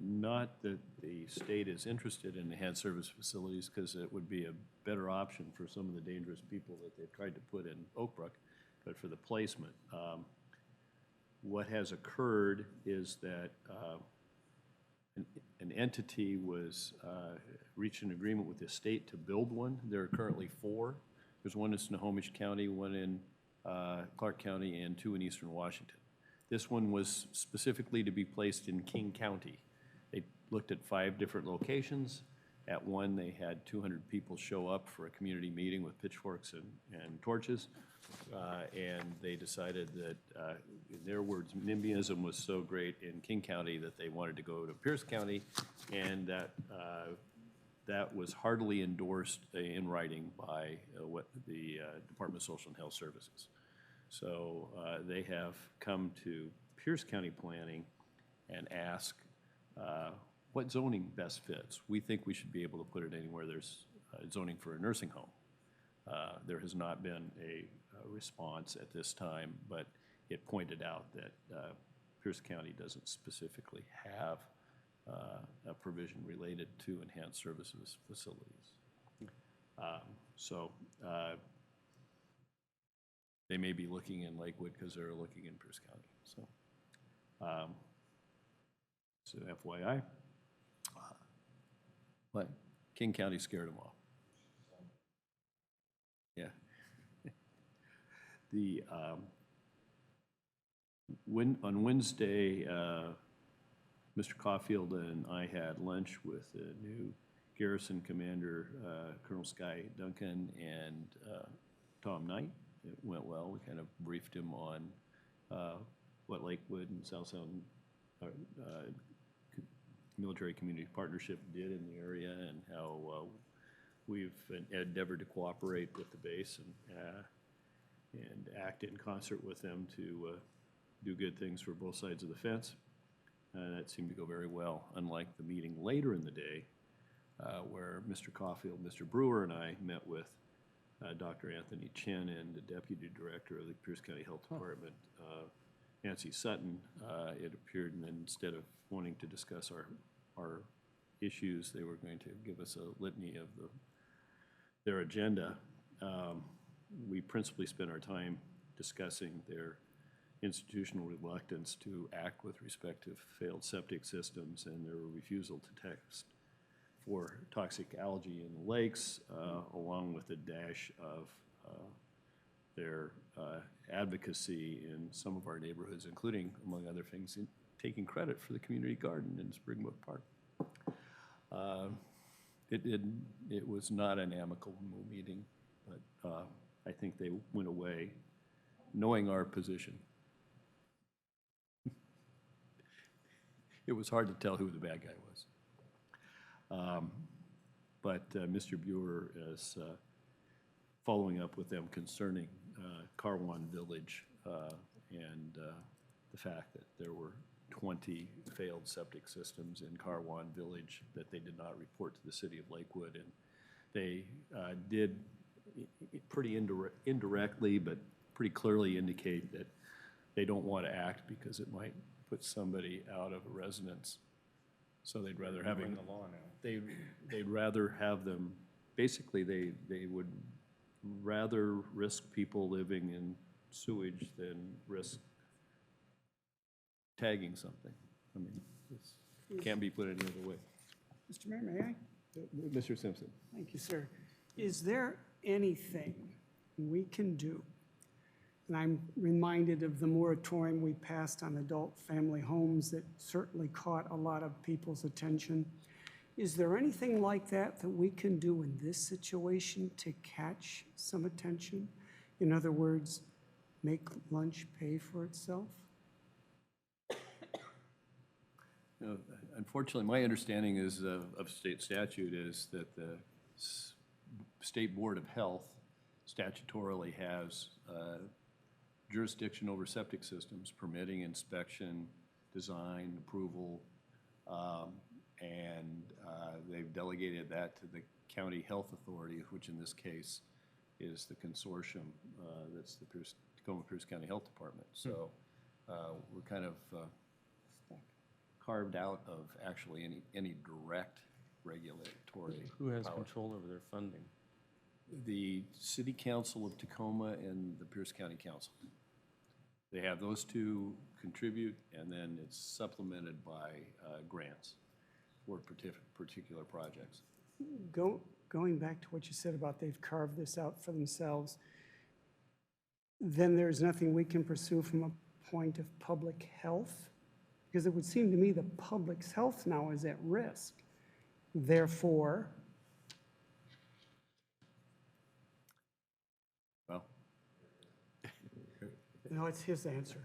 not that the state is interested in enhanced service facilities, because it would be a better option for some of the dangerous people that they've tried to put in Oak Brook, but for the placement. What has occurred is that an entity was reached an agreement with the state to build one. There are currently 4 There's one in Snohomish County, one in Clark County, and 2 in eastern Washington. This one was specifically to be placed in King County. They looked at 5 different locations. At one, they had 200 people show up for a community meeting with pitchforks and torches. And they decided that, in their words, NIMBYism was so great in King County that they wanted to go to Pierce County, and that was heartily endorsed in writing by what the Department of Social and Health Services. So they have come to Pierce County Planning and ask what zoning best fits. We think we should be able to put it anywhere there's zoning for a nursing home. There has not been a response at this time, but it pointed out that Pierce County doesn't specifically have a provision related to enhanced services facilities. They may be looking in Lakewood because they're looking in Pierce County. So FYI, but King County scared them off. Yeah. On Wednesday, Mr. Caulfield and I had lunch with the new Garrison Commander, Colonel Sky Duncan, and Tom Knight. It went well. We kind of briefed him on what Lakewood and South Sound Military Community Partnership did in the area, and how we've endeavored to cooperate with the base and act in concert with them to do good things for both sides of the fence. That seemed to go very well, unlike the meeting later in the day where Mr. Caulfield, Mr. Brewer, and I met with Dr. Anthony Chen and the Deputy Director of the Pierce County Health Department, Nancy Sutton. It appeared, and instead of wanting to discuss our issues, they were going to give us a litany of their agenda. We principally spent our time discussing their institutional reluctance to act with respect to failed septic systems and their refusal to test for toxic algae in the lakes, along with a dash of their advocacy in some of our neighborhoods, including, among other things, in taking credit for the community garden in Springwood Park. It was not an amicable meeting, but I think they went away knowing our position. It was hard to tell who the bad guy was. But Mr. Brewer is following up with them concerning Carwan Village and the fact that there were 20 failed septic systems in Carwan Village that they did not report to the city of Lakewood. And they did pretty indirectly, but pretty clearly indicate that they don't want to act because it might put somebody out of a residence. So they'd rather have them, they'd rather have them, basically they would rather risk people living in sewage than risk tagging something. I mean, it can't be put any other way. Mr. Mayor, may I? Mr. Simpson. Thank you, sir. Is there anything we can do? And I'm reminded of the moratorium we passed on adult family homes that certainly caught a lot of people's attention. Is there anything like that that we can do in this situation to catch some attention? In other words, make lunch pay for itself? Unfortunately, my understanding is of state statute is that the State Board of Health statutorily has jurisdiction over septic systems, permitting, inspection, design, approval, and they've delegated that to the County Health Authority, which in this case is the consortium that's the Tacoma-Pierce County Health Department. So we're kind of carved out of actually any direct regulatory Who has power. control over their funding? The City Council of Tacoma and the Pierce County Council. They have those two contribute, and then it's supplemented by grants for particular projects. Going back to what you said about they've carved this out for themselves, then there's nothing we can pursue from a point of public health? Because it would seem to me the public's health now is at risk. Therefore, Well, no, it's his answer.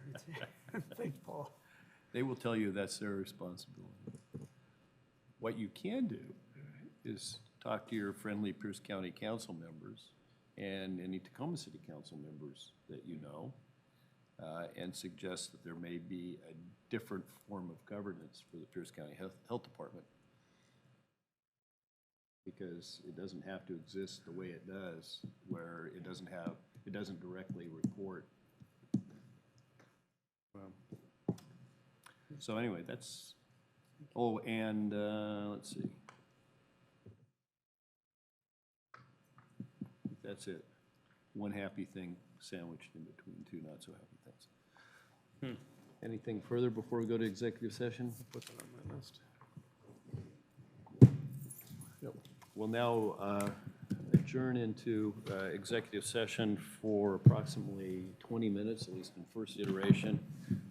Thanks, Paul. they will tell you that's their responsibility. What you can do is talk to your friendly Pierce County Council members and any Tacoma City Council members that you know, and suggest that there may be a different form of governance for the Pierce County Health Department. Because it doesn't have to exist the way it does, where it doesn't directly report. So anyway, that's, oh, and let's see. That's it. One happy thing sandwiched in between two not so happy things. Anything further before we go to executive session? Put that on my list. We'll now adjourn into executive session for approximately 20 minutes, at least in first iteration,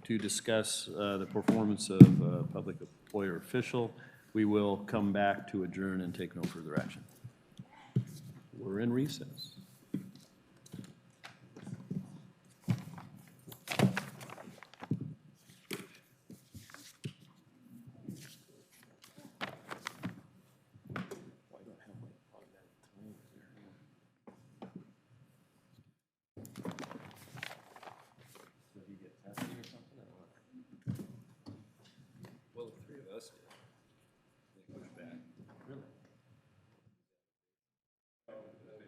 to discuss the performance of a public employer official. We will come back to adjourn and take no further action. We're in recess.